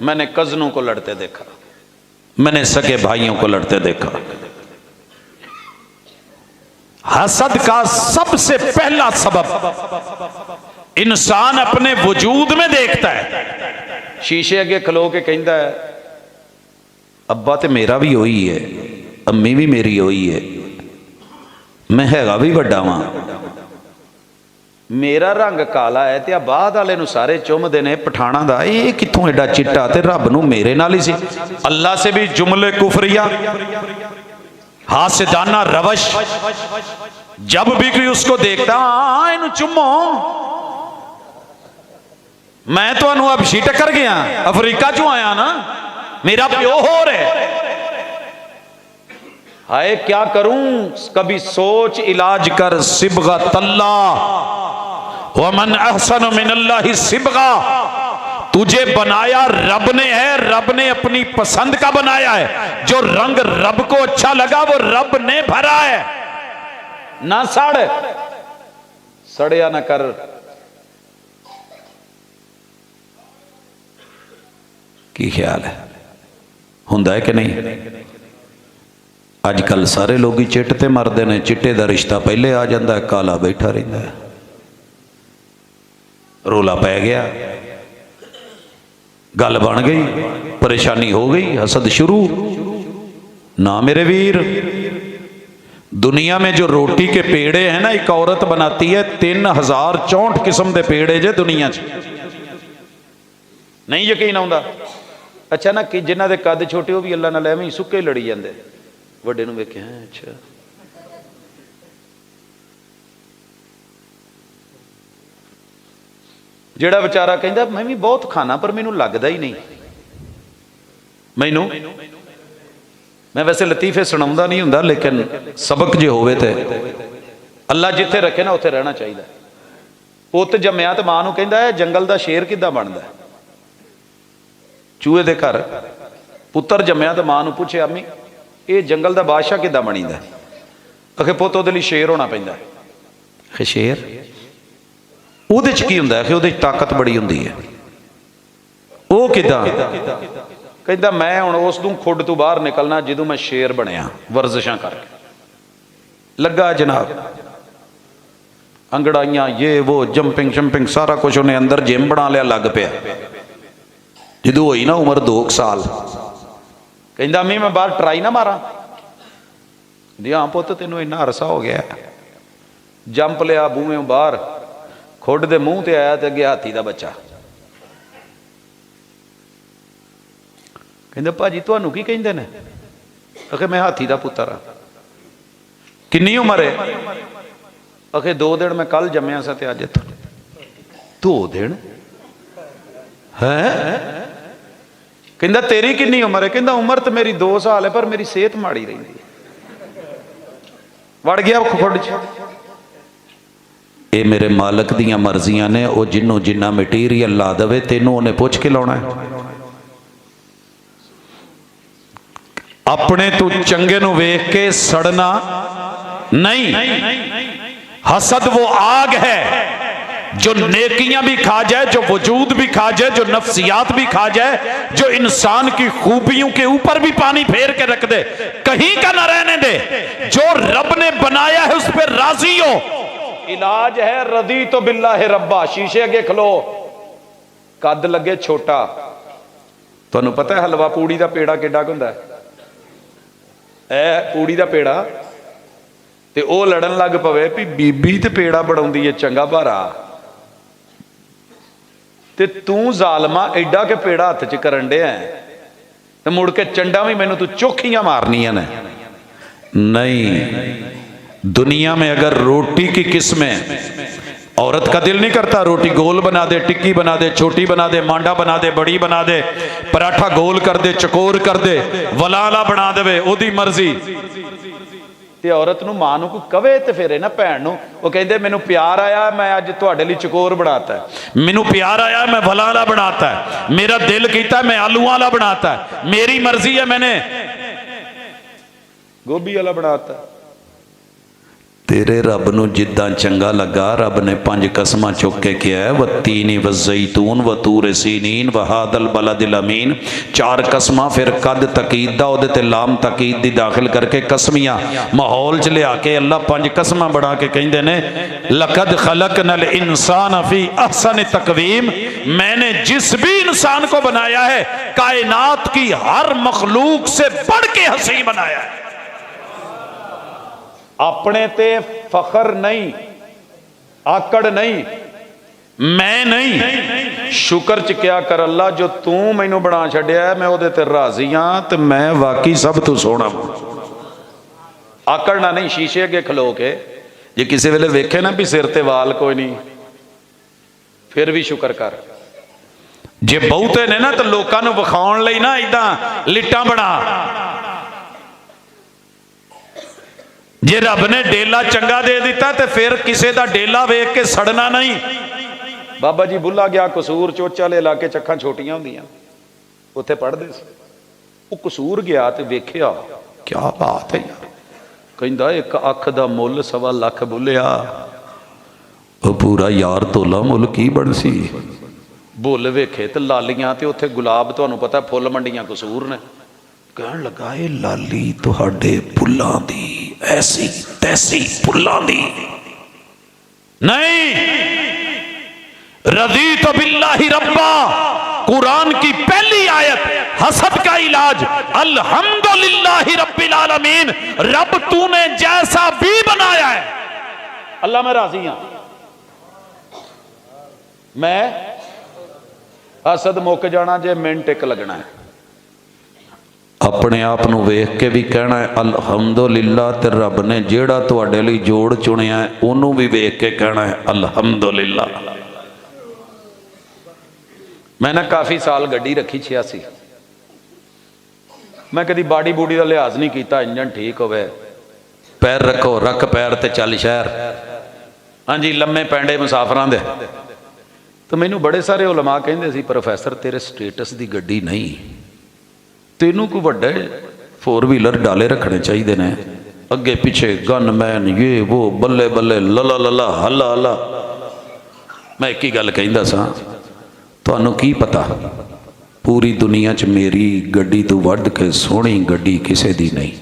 मैंने कजनों को लड़ते देखा, मैंने सगे भाइयों को लड़ते देखा। हसद का सबसे पहला सबब इंसान अपने वजूद में देखता है। शीशे अगे खलो के कहता है, अब्बा तो मेरा भी वही है, अम्मी भी मेरी वही है, मैं हैगा भी वड्डा वां, मेरा रंग काला है ते बाद वाले नूं सारे चुमदे ने पठाणा दा, ये कित्थों एडा चिट्टा ते रब नूं मेरे नाल ही सी। अल्लाह से भी जुमले कुफरिया, हासिदाना रवश। जब भी कोई उसको देखता, हाँ इनू चुमो, मैं तो अबशी टक्कर गया, अफ्रीका चो आया ना, मेरा प्यो हो रहे। हाय क्या करूं, कभी सोच इलाज कर। सिबगा तल्ला वमन अहसन मिनल्लाहि सिबगा। तुझे बनाया रब ने है, रब ने अपनी पसंद का बनाया है। जो रंग रब को अच्छा लगा वो रब ने भरा है। ना सड़, सड़िया ना कर। की ख्याल है, हुंदा है कि नहीं? अजकल सारे लोग ही चिट ते मरदे ने। चिट्टे दा रिश्ता पहले आ जाता है, काला बैठा रहिंदा है। रोला पै गया, गल बन गई, परेशानी हो गई, हसद शुरू। ना मेरे वीर, दुनिया में जो रोटी के पेड़े हैं ना, एक औरत बनाती है। 3064 किस्म के पेड़े जे दुनिया च। नहीं यकीन आउंदा? अच्छा ना, कि जिन्हां दे कद छोटे वो भी अल्लाह नाल एवें ही सुक्के लड़ी जांदे, वड्डे नूं वेखे हैं। अच्छा, जेड़ा बेचारा कहंदा मैं भी बहुत खाना पर मैनू लगदा ही नहीं। मैनू, मैं वैसे लतीफे सुणाउंदा नहीं हुंदा, लेकिन सबक जे होवे ते अल्लाह जिथे रखे ना उत्थे रहना चाहिए। ਪੁੱਤ ਜੰਮਿਆ ਤੇ ਮਾਂ ਨੂੰ ਕਹਿੰਦਾ ਇਹ ਜੰਗਲ ਦਾ ਸ਼ੇਰ ਕਿੱਦਾਂ ਬਣਦਾ। ਚੂਹੇ ਦੇ ਘਰ ਪੁੱਤਰ ਜੰਮਿਆ ਤੇ ਮਾਂ ਨੂੰ ਪੁੱਛਿਆ ਅੰਮੀ ਇਹ ਜੰਗਲ ਦਾ ਬਾਦਸ਼ਾਹ ਕਿੱਦਾਂ ਬਣੀਦਾ। ਆਖੇ ਪੁੱਤ ਉਹਦੇ ਲਈ ਸ਼ੇਰ ਹੋਣਾ ਪੈਂਦਾ। ਆਖੇ ਸ਼ੇਰ ਉਹਦੇ ਚ ਕੀ ਹੁੰਦਾ। ਆਖੇ ਉਹਦੇ ਚ ਤਾਕਤ ਬੜੀ ਹੁੰਦੀ ਹੈ। ਉਹ ਕਿੱਦਾਂ। ਕਹਿੰਦਾ ਮੈਂ ਹੁਣ ਉਸ ਨੂੰ ਖੁੱਡ ਤੋਂ ਬਾਹਰ ਨਿਕਲਣਾ ਜਦੋਂ ਮੈਂ ਸ਼ੇਰ ਬਣਿਆ ਵਰਜ਼ਿਸ਼ਾਂ ਕਰਕੇ। ਲੱਗਾ ਜਨਾਬ ਅੰਗੜਾਈਆਂ ਇਹ वो ਜੰਪਿੰਗ ਸ਼ੰਪਿੰਗ ਸਾਰਾ ਕੁਝ ਉਹਨੇ ਅੰਦਰ ਜਿਮ ਬਣਾ ਲਿਆ। ਲੱਗ ਪਿਆ ਜਦੋਂ ਹੋਈ ਨਾ ਉਮਰ 2 ਸਾਲ ਕਹਿੰਦਾ ਅੰਮੀ ਮੈਂ ਬਾਹਰ ਟਰਾਈ ਨਾ ਮਾਰਾਂ। ਦੀ ਹਾਂ ਪੁੱਤ ਤੈਨੂੰ ਇੰਨਾ ਅਰਸਾ ਹੋ ਗਿਆ। ਜੰਪ ਲਿਆ ਬੂਹੇੋਂ ਬਾਹਰ ਖੁੱਡ ਦੇ ਮੂੰਹ ਤੇ ਆਇਆ ਤੇ ਅੱਗੇ ਹਾਥੀ ਦਾ ਬੱਚਾ। ਕਹਿੰਦਾ ਭਾਜੀ ਤੁਹਾਨੂੰ ਕੀ ਕਹਿੰਦੇ ਨੇ। ਆਖੇ ਮੈਂ ਹਾਥੀ ਦਾ ਪੁੱਤਰ ਆ। ਕਿੰਨੀ ਉਮਰ ਹੈ। ਆਖੇ 2 ਦਿਨ ਮੈਂ ਕੱਲ ਜੰਮਿਆ ਸਾਂ ਤੇ ਅੱਜ ਇੱਥੋਂ। 2 ਦਿਨ ਹੈ। ਕਹਿੰਦਾ ਤੇਰੀ ਕਿੰਨੀ ਉਮਰ ਹੈ। ਕਹਿੰਦਾ ਉਮਰ ਤਾਂ ਮੇਰੀ 2 ਸਾਲ ਹੈ ਪਰ ਮੇਰੀ ਸਿਹਤ ਮਾੜੀ ਰਹਿੰਦੀ ਹੈ। ਵੜ ਗਿਆ ਖੁੱਡ ਚ। ਇਹ ਮੇਰੇ ਮਾਲਕ ਦੀਆਂ ਮਰਜ਼ੀਆਂ ਨੇ। ਉਹ ਜਿਹਨੂੰ ਜਿੰਨਾ ਮਟੀਰੀਅਲ ਲਾ ਦੇਵੇ ਤੈਨੂੰ ਉਹਨੇ ਪੁੱਛ ਕੇ ਲਾਉਣਾ ਹੈ। ਆਪਣੇ ਤੂੰ ਚੰਗੇ ਨੂੰ ਵੇਖ ਕੇ ਸੜਨਾ नहीं। हसद वो आग है जो नेकियां भी खा जाए, जो वजूद भी खा जाए, जो नफ्सियात भी खा जाए, जो इंसान की खूबियों के ऊपर भी पानी फेर के रख दे, कहीं का ना रहने दे। जो रब ने बनाया है उस पर राजी हो। इलाज है रदी तो बिल्लाह रब्बा। शीशे अगे खलो कद लगे छोटा। तुहानू पता है हलवा पूड़ी का पेड़ा किड्डा हुंदा है। पूड़ी का पेड़ा ਤੇ ਉਹ ਲੜਨ ਲੱਗ ਪਵੇ ਵੀ ਬੀਬੀ ਤੇ ਪੇੜਾ ਬੜਾਉਂਦੀ ਏ ਚੰਗਾ ਭਾਰਾ ਤੇ ਤੂੰ ਜ਼ਾਲਮਾ ਐਡਾ ਕੇ ਪੇੜਾ ਹੱਥ 'ਚ ਕਰਨ ਡਿਆ ਤੇ ਮੁੜ ਕੇ ਚੰਡਾ ਵੀ ਮੈਨੂੰ ਤੂੰ ਚੋਖੀਆਂ ਮਾਰਨੀਆਂ ਨੇ। नहीं, दुनिया में अगर रोटी की किस्में औरत का दिल नहीं करता रोटी गोल बना दे, टिक्की बना दे, छोटी बना दे, मांडा बना दे, बड़ी बना दे, पराठा गोल कर दे, चकोर कर दे, वलाला बना दे, ओदी मर्जी। ਤੇ ਔਰਤ ਨੂੰ ਮਾਂ ਨੂੰ ਕੋਈ ਕਵੇ ਤੇ ਫਿਰ ਨਾ ਭੈਣ ਨੂੰ ਉਹ ਕਹਿੰਦੇ ਮੈਨੂੰ ਪਿਆਰ ਆਇਆ ਮੈਂ ਅੱਜ ਤੁਹਾਡੇ ਲਈ ਚਕੋਰ ਬਣਾਤਾ, ਮੈਨੂੰ ਪਿਆਰ ਆਇਆ मैं भलाला बनाता है, मेरा दिल कीता मैं आलू वाला बनाता है, मेरी मर्जी है मैंने गोभी वाला बनाता। तेरे रब नूं जिद्दां चंगा लगा रब ने 5 कसमां चुक के किया है, वत्तीनी वज़ैतून वतूर सीनीन वहादल बलदिल अमीन। 4 कसमां फिर कद तकीद दा ओदे ते लाम तकीद दी दाखिल करके कसमियां माहौल च लिया के अल्लाह 5 कसमां बना के कहंदे ने लकद खलकनल इंसान फी अहसन तकवीम। मैंने जिस भी इंसान को बनाया है कायनात की हर मखलूक से बढ़ के हसीन बनाया है। अपने ते फखर नहीं, आकड़ नहीं, मैं नहीं, शुक्र च क्या कर अल्लाह जो तू मैनू बना छड्या है, मैं ओदे ते राजी हाँ ते मैं वाकई सब तू सोहना। आकड़ना नहीं, शीशे अगे खलो के जे किसी वेले वेखे ना भी सिर ते वाल कोई नहीं फिर भी शुक्र कर। जे बहुते ने ना तो लोकां नू विखाउण लई ना इदां लिट्टां बना। जे रब ने डेला चंगा दे दिता तो फिर किसी का डेला वेख के सड़ना नहीं। बाबा जी बुला गया कसूर चोचा वाले इलाके च अखां छोटियां होंदियां उत्थे पढ़दे सी, वो कसूर गया तो वेख्या क्या बात है यार, कहंदा एक अख दा मुल 1.25 लाख बुलिया वो पूरा यार तोला मुल की बनसी। बुल वेखे तो लालियां ते उत्थे गुलाब, तुहानू पता फुल मंडियां कसूर ने। कहन लगा ये लाली तुहाडे फुल्लां दी ऐसी तैसी फुल्लां दी नहीं। रदी तो बिल्लाहि रब्बा, कुरान की पहली आयत, हसद का इलाज अल्हम्दुलिल्लाहि रब्बिल आलमीन। रब तूने जैसा भी बनाया है अल्लाह मैं राजी हां। मैं हसद मुक जाना जे मिनट एक लगना है। अपने आप नूं वेख के भी कहना है अल्हम्दुलिल्लाह, ते रब ने जेड़ा तुहाडे लई जोड़ चुनिया है उन्होंने भी वेख के कहना है अल्हम्दुलिल्लाह। मैं ना काफ़ी साल गड्डी रखी 86, मैं कभी बाड़ी बूड़ी का लिहाज नहीं किया, इंजन ठीक होवे पैर रखो रख पैर ते चल शहर। हाँ जी लम्मे पैंडे मुसाफरां दे। तो मैनू बड़े सारे उलमा कहंदे सी प्रोफैसर तेरे स्टेटस की गड्डी नहीं, तेनू कोई वड्डे 4 व्हीलर डाले रखने चाहिए ने, अगे पिछे गनमैन ये वो बल्ले बल्ले लला लला हला हला। मैं एक ही गल कहंदा सा, तुहानू की पता पूरी दुनिया च मेरी गड्डी तो वध के सोहनी गड्डी किसी दी नहीं।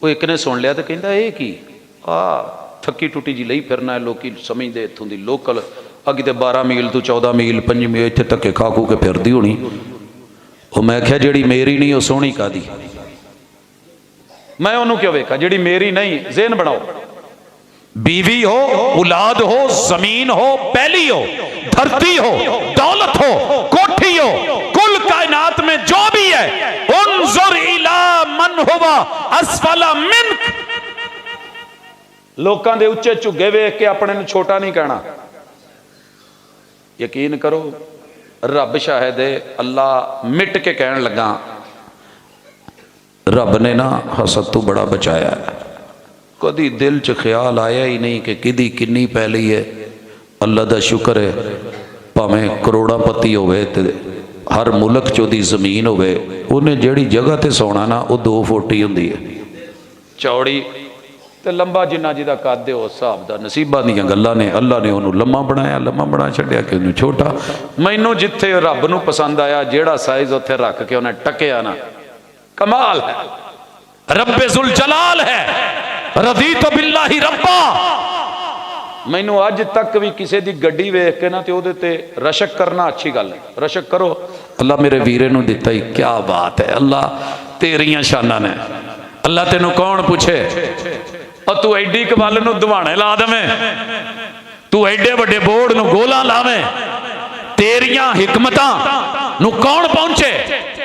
वो एक ने सुन लिया तो कहंदा ये की आ थकी टुटी जी लई फिरना है, लोग समझते इत्थों की लोकल अगे तो 12 मील तो 14 मील 5 मील इत्थे धक्के खा खू के फिरदी होनी। वो मैं क्या जिहड़ी मेरी नहीं वो सोहनी कादी, मैं उन्होंने क्यों वेखा जिहड़ी मेरी नहीं। ज़हन बनाओ, बीवी हो, औलाद हो, जमीन हो, पहली हो, धरती हो, दौलत हो, कोठी हो, कुल कायनात में जो भी है, उन्जुर इला मन हुवा अस्फला मिन्क। लोकां दे उच्चे झुगे वेख के अपने नूं छोटा नहीं कहना। यकीन करो रब शायद अल्लाह मिट के कहन लगा, रब ने ना हसद तो बड़ा बचाया है। कभी दिल च ख्याल आया ही नहीं कि किदी किन्नी पैली है। अल्लाह का शुक्र है, भावें करोड़ापति होवे ते हर मुल्क च ओदी जमीन होवे, उन्हें जिहड़ी जगह ते सोना ना वो 2 फुट ही हुंदी है, चौड़ी ते लंबा जिन्ना जिहदा कद है उस हिसाब दा। नसीबां दीयां गल्लां ने, अल्लाह ने उन्होंने लम्मा बनाया, लम्मा बना छड्डिया कि उन्हें छोटा। मैनू जिथे रब नूं पसंद आया जिहड़ा साइज उत्थे रख के उन्हें टकिया ना, कमाल है, रब्बे जुल जलाल है, रज़ीतु बिल्लाहि रब्बा। मैनू अज तक भी किसी की गड्डी वेख के ना तो उहदे ते रशक करना अच्छी गल है, रशक करो। अल्लाह मेरे वीरे नूं दिता ही क्या बात है, अल्लाह तेरियां शानां ने। अल्लाह तेनू कौन पूछे, और तू एडी कबल नूं दवाणे ला देवें, तू एडे वड्डे बोर्ड नूं गोला लावें, तेरियां हिकमतां नूं कौन पहुंचे।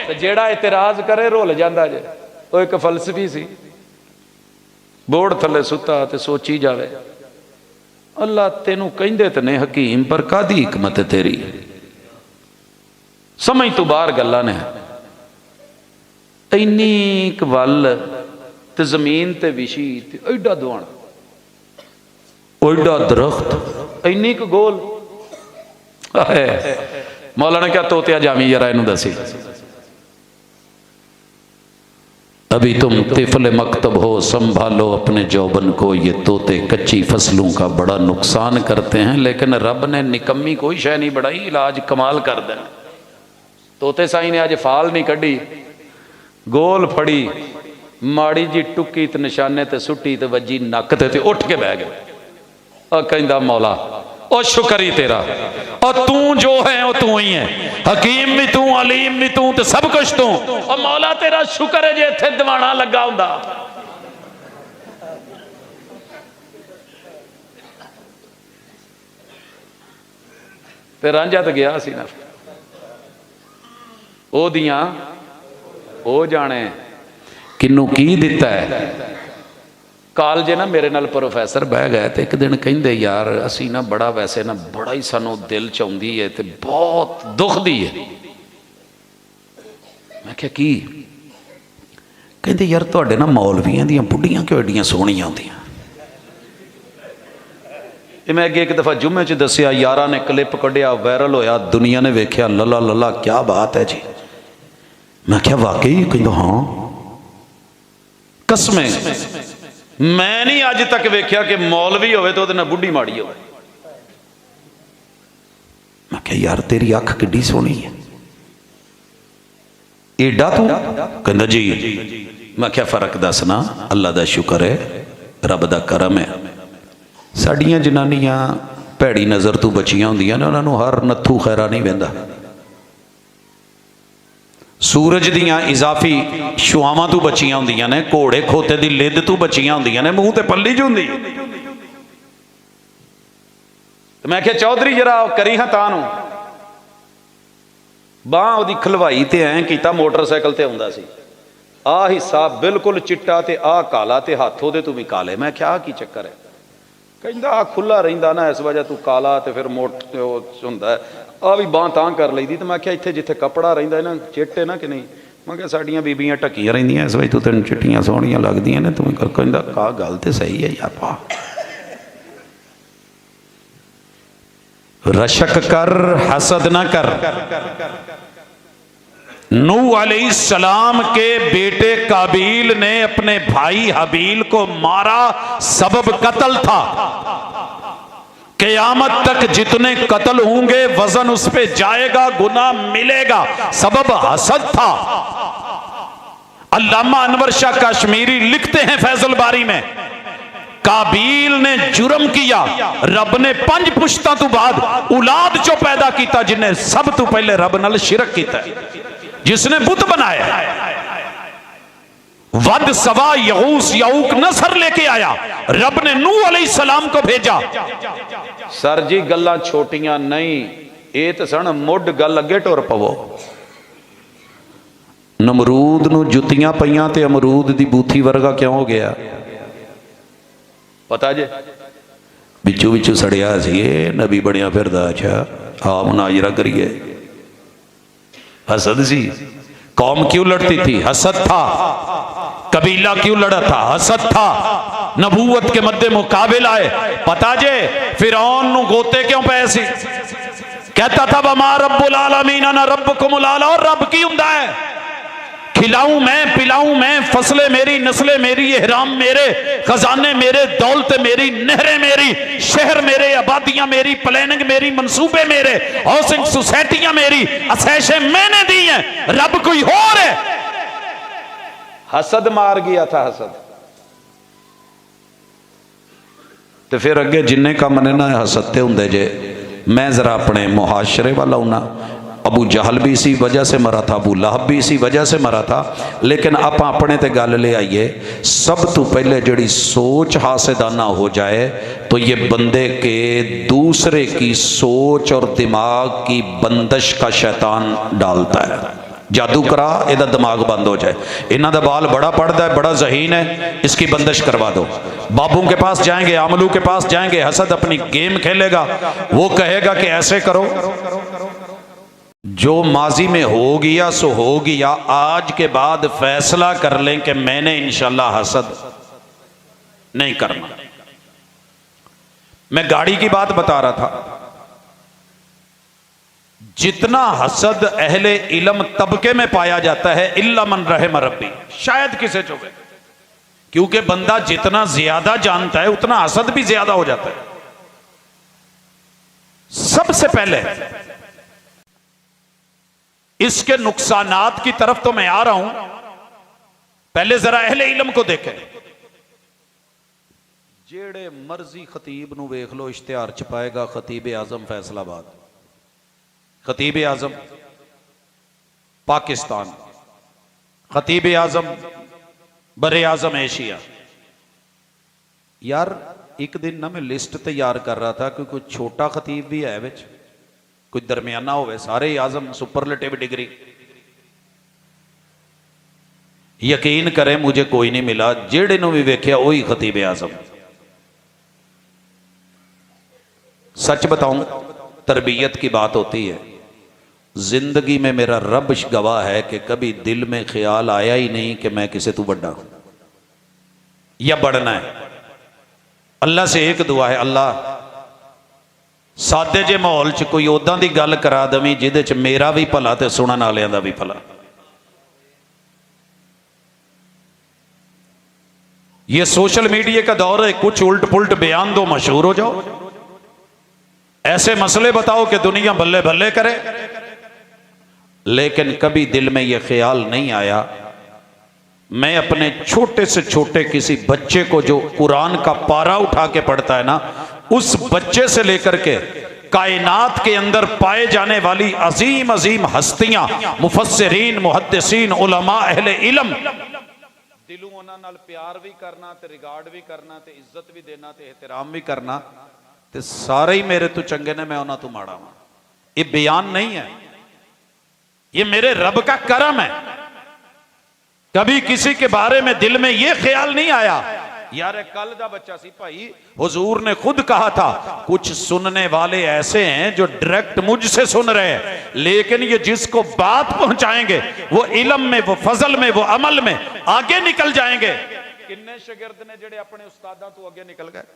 ते जेड़ा इतराज करे रोल जांदा जे। वो एक फलसफी सी, बोर्ड थले सुता ते सोची जावे, अल्लाह तेनू कहंदे ते ने हकीम पर कादी हिकमत है तेरी, समझ तू बाहर गल्लां ने। इन्नी कवल ते जमीन ते विछी ते एडा दुआना, एडा दरख्त, इन्नी क गोल। मौला ने क्या तोतिया जामी जरा इनू दसी, अभी तुम तिफल मकतब हो, संभालो अपने जौबन को, ये तोते कच्ची फसलों का बड़ा नुकसान करते हैं। लेकिन रब ने निकम्मी कोई शय नहीं बढ़ाई, इलाज कमाल कर देना। तोते साई ने अज फाल नहीं कढ़ी, गोल फड़ी, माड़ी जी टुकी ते निशाने ते सुट्टी ते वजी नक ते उठ के बह गए। और कहंदा मौला ओ शुक्र ही तेरा, और तू जो है वो तू ही है, हकीम भी तू, अलीम भी तू, तो सब कुछ तू। और मौला तेरा शुक्र है जे इत्थे दवाना लगा हुंदा। ते रांझा तो गया सी ना, ओ दियां ओ जाने किन्नू की दिता है। कालजे ना मेरे नाल प्रोफैसर बह गए तो एक दिन कहिंदे यार असी ना बड़ा वैसे ना बड़ा ही सानू दिल चाहुंदी है ते बहुत दुखदी है। मैं क्या की, कहंदे यार तुहाडे ना मौलवियां दियां बुढ़ियां क्यों एडियां सोहणियां होंदियां। ये मैं अगे एक दफ़ा जुम्मे च दसिया, यारा ने क्लिप कढ़िया, वायरल होया, दुनिया ने वेख्या, लला लला क्या बात है जी। मैं क्या वाकई, कहंदा हाँ कसमें मैं नहीं अज तक वेख्या कि मौलवी होवे तो उहदे बुढ़ी माड़ी होवे। मैं क्या यार तेरी अख किड्डी सोहनी है, एडा तू, कहंदा जी। मैं क्या फर्क दसना, अल्लाह दा शुक्र है, रब दा करम है। साडियां जनानियां भैड़ी नज़र तो बचियां होंदियां ने, उन्हां नूं हर नत्थू खैरा नहीं वहिंदा। सूरज दियां इजाफी शुआवां तो बचियां होंदियां ने, घोड़े खोते दी लिद तो बचियां होंदियां ने, मुंह ते पल्ली च हुंदी। मैं क्या चौधरी जरा करी हां तां नूं, बांह उहदी खलवाई ते ऐं कीता मोटरसाइकिल ते आउंदा सी, आ हिस्सा बिल्कुल चिट्टा ते आ काला ते हत्थ उहदे तो भी काले। मैं क्या की चक्कर है, कहंदा आ खुला रहिंदा ना इस वजह तू काला ते फिर मोट हुंदा आ भी बांह तां कर लईदी। तो मैं क्या इत्थे जिथे कपड़ा रहिंदा ना चिट्टे ना कि नहीं, मैं क्या साडियां बीबियां ढकियां रहिंदियां इस वजह तू तेन चिट्टियां सोहणियां लगदियां ने। तू कहंदा का गल ते सही है यार, रशक कर, हसद ना कर। नूह अलैहिस्सलाम के बेटे काबील ने अपने भाई हबील को मारा, सबब कत्ल था। क़यामत तक जितने कत्ल होंगे वजन उस पे जाएगा, गुनाह मिलेगा, सबब हसद था। अल्लामा अनवर शाह कश्मीरी लिखते हैं फैजुल बारी में, काबील ने जुर्म किया, रब ने 5 पुश्तां तो बाद औलाद चो पैदा किया जिन्हें सब तो पहले रब नाल शिरक किया, जिसने बुत बनाया। वद सवा यऊस यऊक नसर लेके आया, रब ने नूह अलैहिस्सलाम को भेजा। सर जी गल्लां छोटियां नहीं, ये तो सन मुड गल अगे टुर पवो। नमरूद नूं जुत्तियां पईयां ते अमरूद दी बूथी वर्गा क्यों हो गया पता जे? बिचू बिचू सड़िया सी, नबी बनिया फिरदा। अच्छा हाँ मुनाजरा करिए। हसद सी। कौम क्यों लड़ती थी? हसद था। कबीला क्यों लड़ा था? हसद था। नबूवत के मद्दे मुकाबिल आए, पता जे फिरौन नूं गोते क्यों पे सी? कहता था वमा रब्बुल आलमीन अना रब्बुकुमुल आला, और रब की हुंदा है? खिलाऊं मैं, पिलाऊं मैं, फसलें मेरी, नस्लें मेरी, एहराम मेरे, खजाने मेरे, दौलत मेरी, नहरें मेरी, शहर मेरे, आबादियां मेरी, प्लानिंग मेरी, मंसूबे मेरे, हाउसिंग सोसाइटियां मेरी, असैशें मैंने दी हैं, रब कोई और है? हसद मार गया था, हसद। तो फिर अगे जिन्ने काम ने ना हसद ते हुंदे जे। मैं जरा अपने मुहाशरे वाला आउना। अबू जहल भी इसी वजह से मरा था, अबू लहब भी इसी वजह से मरा था। लेकिन आप अपने ते गल ले आइए, सब तो पहले जड़ी सोच हासिदाना हो जाए तो ये बंदे के दूसरे की सोच और दिमाग की बंदिश का शैतान डालता है। जादू करा इहदा दिमाग बंद हो जाए, इन्हां दा बाल बड़ा पढ़दा है, बड़ा ज़हीन है, इसकी बंदिश करवा दो। बाबू के पास जाएंगे, आमलू के पास जाएंगे, हसद अपनी गेम खेलेगा, वो कहेगा कि ऐसे करो। जो माजी में हो गया सो हो गया, आज के बाद फैसला कर लें कि मैंने इंशाल्लाह हसद नहीं करना। मैं गाड़ी की बात बता रहा था, जितना हसद अहले इल्म तबके में पाया जाता है, इल्ला मन रहम रब्बी, शायद किसे चुके, क्योंकि बंदा जितना ज्यादा जानता है उतना हसद भी ज्यादा हो जाता है। सबसे पहले इसके नुकसानात की तरफ तो मैं आ रहा हूं, पहले जरा अहले इल्म को देखें। जेड़े मर्जी खतीब नूं वेख लो, इश्तिहार छपाएगा खतीब आजम फैसलाबाद, खतीब आजम पाकिस्तान, खतीब आजम बरे आजम एशिया। यार एक दिन ना मैं लिस्ट तैयार कर रहा था कि कोई छोटा खतीब भी है विच, कोई दरमियाना होवे, सारे आजम सुपरलेटिव डिग्री। यकीन करें मुझे कोई नहीं मिला, जेड़े नूं भी वेख्या वही खतीब आजम। सच बताऊं, तरबियत की बात होती है, जिंदगी में मेरा रब गवाह है कि कभी दिल में ख्याल आया ही नहीं कि मैं किसी तू बड़ा हूं या बढ़ना है। अल्लाह से एक दुआ है, अल्लाह सादे जे माहौल च कोई उदां दी गल करा दवी जिहदे च मेरा भी भला ते सुनन वालियां दा भी भला। ये सोशल मीडिया का दौर है, कुछ उल्ट पुल्ट बयान दो, मशहूर हो जाओ, ऐसे मसले बताओ कि दुनिया बल्ले बल्ले करे। लेकिन कभी दिल में यह ख्याल नहीं आया, मैं अपने छोटे से छोटे किसी बच्चे को जो कुरान का पारा उठा के पढ़ता है ना, उस बच्चे से लेकर के कायनात के अंदर पाए जाने वाली अजीम अजीम हस्तियां, मुफस्सिरीन, मुहद्दिसीन, उलमा, अहले इल्म, दिलों उन्हां नाल प्यार भी करना ते रिगार्ड भी करना ते इज्जत भी देना ते एहतराम भी करना, ते सारे ही मेरे तो चंगे ने, मैं उन्हां तो माड़ा हां। ये बयान नहीं है, ये मेरे रब का करम है। कभी किसी के बारे में दिल में यह ख्याल नहीं आया, यार कल दा बच्चा सी भाई, हुजूर ने खुद कहा था कुछ सुनने वाले ऐसे हैं जो डायरेक्ट मुझसे सुन रहे हैं, लेकिन ये जिसको बात पहुंचाएंगे वो इल्म में, वो फजल में, वो अमल में आगे निकल जाएंगे। किन्ने शागिर्द ने जेड़े अपने उस्तादा तो आगे निकल गए,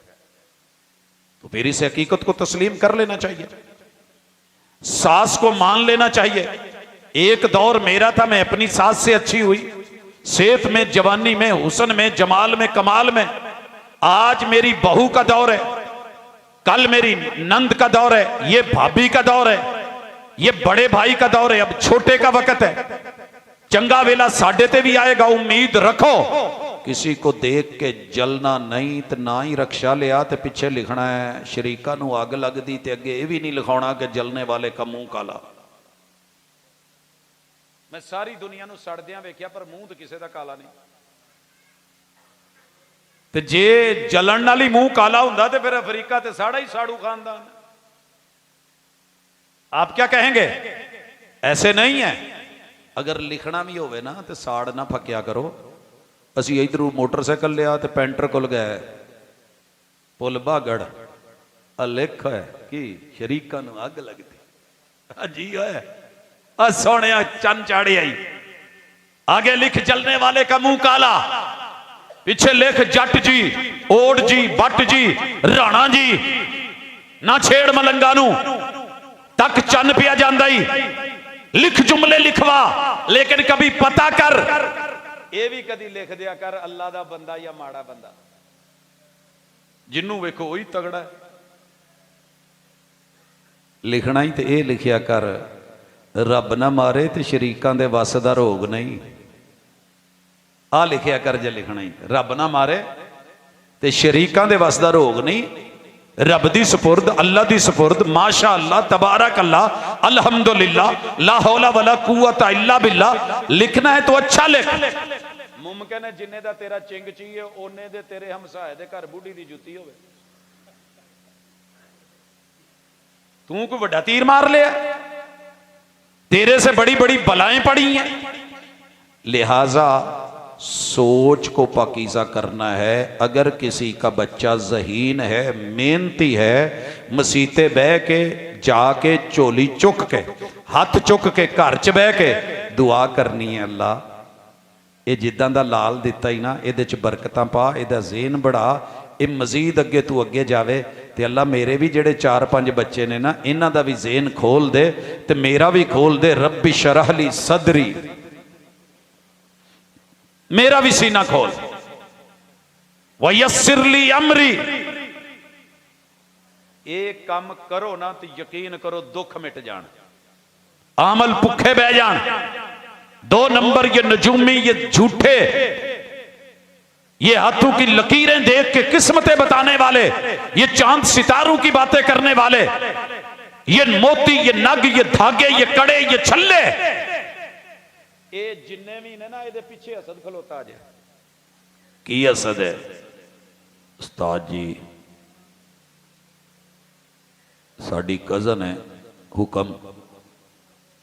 तो फिर इस हकीकत को तस्लीम कर लेना चाहिए। सास को मान लेना चाहिए। एक दौर मेरा था, मैं अपनी सास से अच्छी हुई, सेहत में, जवानी में, हुस्न में, जमाल में, कमाल में। आज मेरी बहू का दौर है, कल मेरी नंद का दौर है, ये भाभी का दौर है, ये बड़े भाई का दौर है, अब छोटे का वक्त है। चंगा वेला साडे ते भी आएगा। उम्मीद रखो, किसी को देख के जलना नहीं, तो ना ही रक्षा लिया तो पिछे लिखना है शरीका नू अग लगदी, ते अगे ये भी नहीं लिखाना कि जलने वाले का मुंह काला। मैं सारी दुनिया नू सड़दियां वेख्या, पर मुंह तो किसी का काला नहीं। ते जे जलन नाल ही मुंह काला हुंदा ते फिर अफ्रीका ते साड़ा ही साड़ू खानदान। आप क्या कहेंगे? ऐसे नहीं है। अगर लिखना भी होवे ना तो साड़ ना फकिया करो। असी इधरों मोटरसाइकिल लिया तो पेंटर कोल गए, पुल बागड़ लिख है कि शरीका नू अग लगती। जी है सोने चन चाड़े आई, आगे लिख जलने वाले का मुंह काला, पीछे लिख जट जी, ओड जी, बट जी, राणा जी, ना छेड़ मलंगा नू, तक चन पिया जांदा ही। लिख जुमले लिखवा, लेकिन कभी पता कर, ये भी कभी लिख दिया कर अल्लाह दा बंदा या माड़ा बंदा। जिन्नू वेखो वही तगड़ा है। लिखना ही तो ये लिखिया कर, रब ना मारे तो शरीकां दे वस दा रोग नहीं। आ लिखिया कर जे लिखना ही, रब ना मारे तो शरीकां दे वस दा रोग नहीं। रब दी सपुर्द, अल्लाह दी सपुर्द, माशा अल्लाह, तबारक अल्लाह, अल्हम्दुलिल्लाह, ला हौला वला कुव्वता इल्ला बिल्लाह। लिखना है तो अच्छा लिख। मुमकिन है जिन्ने दा तेरा चिंग चाहिए ओने दे तेरे हमसाए दे घर बूढ़ी दी जुत्ती होवे। तू कोई बड़ा तीर मार लिया, तेरे से बड़ी बड़ी बलाएं पड़ी हैं। लिहाजा सोच को पाकीज़ा करना है। अगर किसी का बच्चा ज़हीन है, मेहनती है, मसीते बह के जाके झोली चुक के, हथ चुक के, घर च बह के दुआ करनी है, अल्लाह ये जिद्दां दा लाल दिता ही ना, इहदे च बरकतां पा, इहदा ज़हन बढ़ा, ये मजीद अगे तू अगे जावे। ते अल्लाह मेरे भी जेड़े 4-5 बच्चे ने ना, इन्हां दा भी ज़हन खोल दे ते मेरा भी खोल दे। रब्बी शरह ली सदरी, मेरा भी सीना खोल। वयस्सिर ली अमरी, एक काम करो ना तो यकीन करो दुख मिट जान, आमल भुखे बह जान। 2 नंबर ये नजूमी, ये झूठे, ये हाथों की लकीरें देख के किस्मतें बताने वाले, ये चांद सितारों की बातें करने वाले, ये मोती, ये नग, ये धागे, ये कड़े, ये छल्ले, ये जिन्ने भी ने ना, ये पीछे हसद खलोता जे। की हसद है? उस्ताद जी साडी कजन है, हुक्म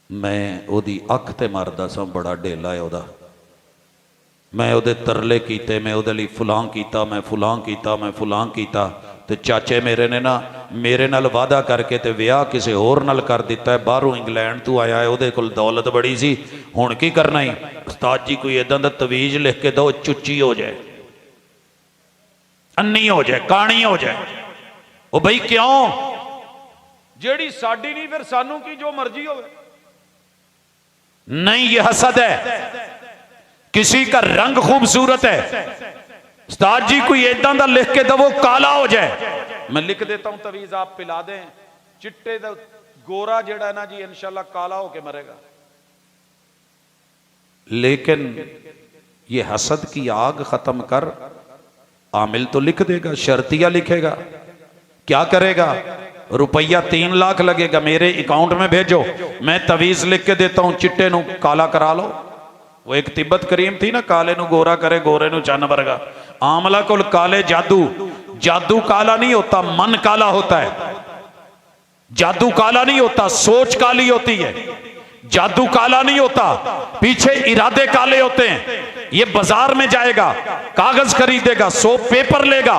मैं ओदी अख ते मारदा सा, बड़ा ढेला है ओदा, मैं ओदे तरले कीते, मैं ओदे लई फलां कीता, मैं फलां कीता, मैं फलां कीता, ते चाचे मेरे ने ना मेरे नाल वादा करके ते विआह किसी होर नाल कर दिता है। बाहरों इंग्लैंड तो आया है, ओदे कोल दौलत बड़ी सी, हुण की करना ही? उस्ताद जी कोई इदां दा तवीज लिख के दो, चुच्ची हो जाए, अन्नी हो जाए, काणी हो जाए। ओ भाई क्यों? जेड़ी साडी नहीं फिर सानू की जो मर्जी हो नहीं, ये हसद है। किसी का रंग खूबसूरत है, उस्ताद जी कोई इदां दा लिख के दो काला हो जाए, मैं लिख देता हूं तवीज, आप पिला दें, चिट्टे दा गोरा जेड़ा ना जी इंशाल्लाह काला होके मरेगा। लेकिन ये हसद की आग खत्म कर, आमिल तो लिख देगा, शर्तिया लिखेगा, क्या करेगा? रुपया 3 लाख लगेगा, मेरे अकाउंट में भेजो, मैं तवीज लिख के देता हूं, चिट्टे नू काला करा लो। वो एक तिब्बत करीम थी ना, काले नू गोरा करे, गोरे नू चन्न वर्गा। आमला को काले जादू, जादू काला नहीं होता, मन काला होता है। जादू काला नहीं होता, सोच काली होती है। जादू काला नहीं होता, पीछे इरादे काले होते हैं। ये बाजार में जाएगा, कागज खरीदेगा, सोप पेपर लेगा,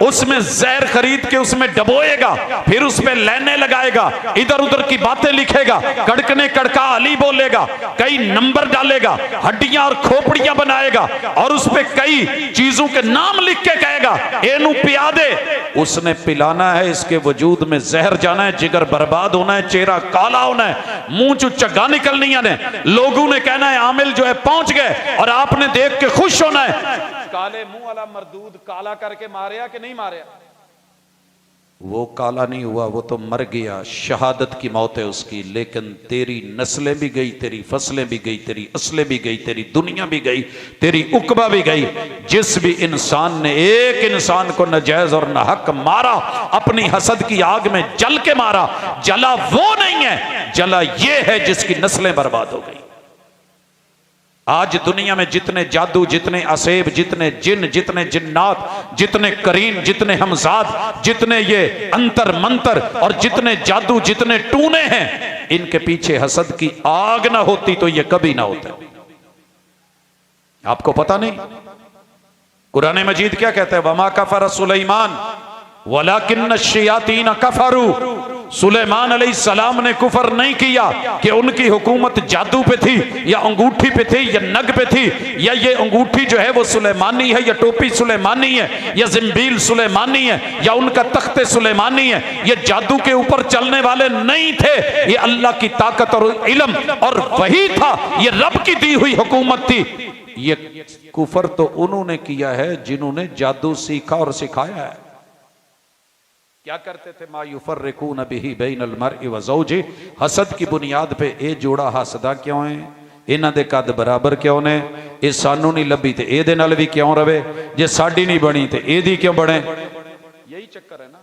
उसमें जहर खरीद के उसमें डबोएगा, फिर उस पे लाइनें लगाएगा, इधर उधर की बातें लिखेगा, कड़कने कड़का अली बोलेगा, कई नंबर डालेगा, हड्डियां और खोपड़ियां बनाएगा और उस पे कई चीजों के नाम लिख के कहेगा एनू पिया दे। उसने पिलाना है, इसके वजूद में जहर जाना है, जिगर बर्बाद होना है, चेहरा काला होना है, मुंह चो चग्गा निकलनी है, लोगों ने कहना है आमिल जो है पहुंच गए और आपने देख के खुश होना है। काले मुंह वाला मरदूद काला करके मारिया कि नहीं मारिया? वो काला नहीं हुआ, वो तो मर गया, शहादत की मौत है उसकी, लेकिन तेरी नस्लें भी गई, तेरी फसलें भी गई, तेरी असलें भी गई, तेरी दुनिया भी गई, तेरी उकबा भी गई। जिस भी इंसान ने एक इंसान को नाजायज और नाहक मारा, अपनी हसद की आग में जल के मारा, जला वो नहीं है, जला ये है जिसकी नस्लें बर्बाद हो गई। आज दुनिया में जितने जादू, जितने असेब, जितने जिन, जितने जिन्नात, जितने करीन, जितने हमजाद, जितने ये अंतर मंतर और जितने जादू, जितने टूने हैं, इनके पीछे हसद की आग ना होती तो ये कभी ना होता। आपको पता नहीं कुरान मजीद क्या कहता है? वमा कफर सुलेमान वलाकिन्न शयातीन कफरू। सुलेमान अलैहिस्सलाम ने कुफर नहीं किया कि उनकी हुकूमत जादू पे थी या अंगूठी पे थी या नग पे थी, या ये अंगूठी जो है वो सुलेमानी है, या टोपी सुलेमानी है, या जिम्बील सुलेमानी है, या उनका तख्ते सुलेमानी है। ये जादू के ऊपर चलने वाले नहीं थे, ये अल्लाह की ताकत और इल्म और वही था, ये रब की दी हुई हुकूमत थी। ये कुफर तो उन्होंने किया है जिन्होंने जादू सीखा और सिखाया है। क्या करते थे? मा युफर्रिकून बिही बैनल मर्इ व ज़ौजी। हसद की बुनियाद पे ये जोड़ा हसदा क्यों है, इन्हां दे कद बराबर क्यों ने, ये सानू नहीं लभी ते एदे नाल भी क्यों रवे, जे साडी नहीं बनी ते एदी क्यों बने। यही चक्कर है ना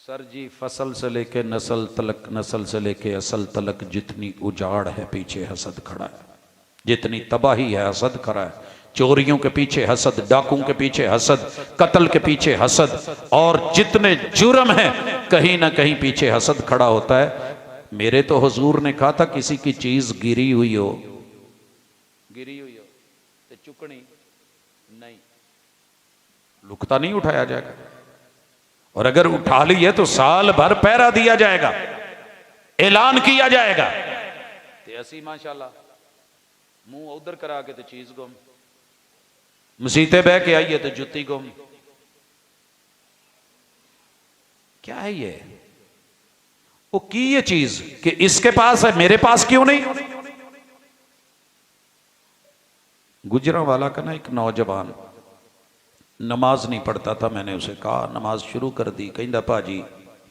सर जी। फसल से लेके नस्ल तलक, नस्ल से लेके असल तलक जितनी उजाड़ है पीछे हसद खड़ा है, जितनी तबाही है हसद खड़ा है। चोरियों के पीछे हसद, डाकुओं के पीछे हसद, कत्ल के पीछे हसद, और जितने जुर्म हैं कहीं ना कहीं पीछे हसद खड़ा होता है। मेरे तो हुजूर ने कहा था किसी की चीज गिरी हुई हो तो चुकनी नहीं, लुकता नहीं उठाया जाएगा, और अगर उठा ली है तो साल भर पहरा दिया जाएगा, ऐलान किया जाएगा। ते असी माशाल्लाह मुंह उधर करा के तो चीज गुम, मसीते बह के आइए तो जुत्ती गुम। क्या है ये? वो की ये चीज कि इसके पास है मेरे पास क्यों नहीं। गुजरांवाला का ना एक नौजवान नमाज नहीं पढ़ता था, मैंने उसे कहा नमाज शुरू कर दी, कहंदा भाजी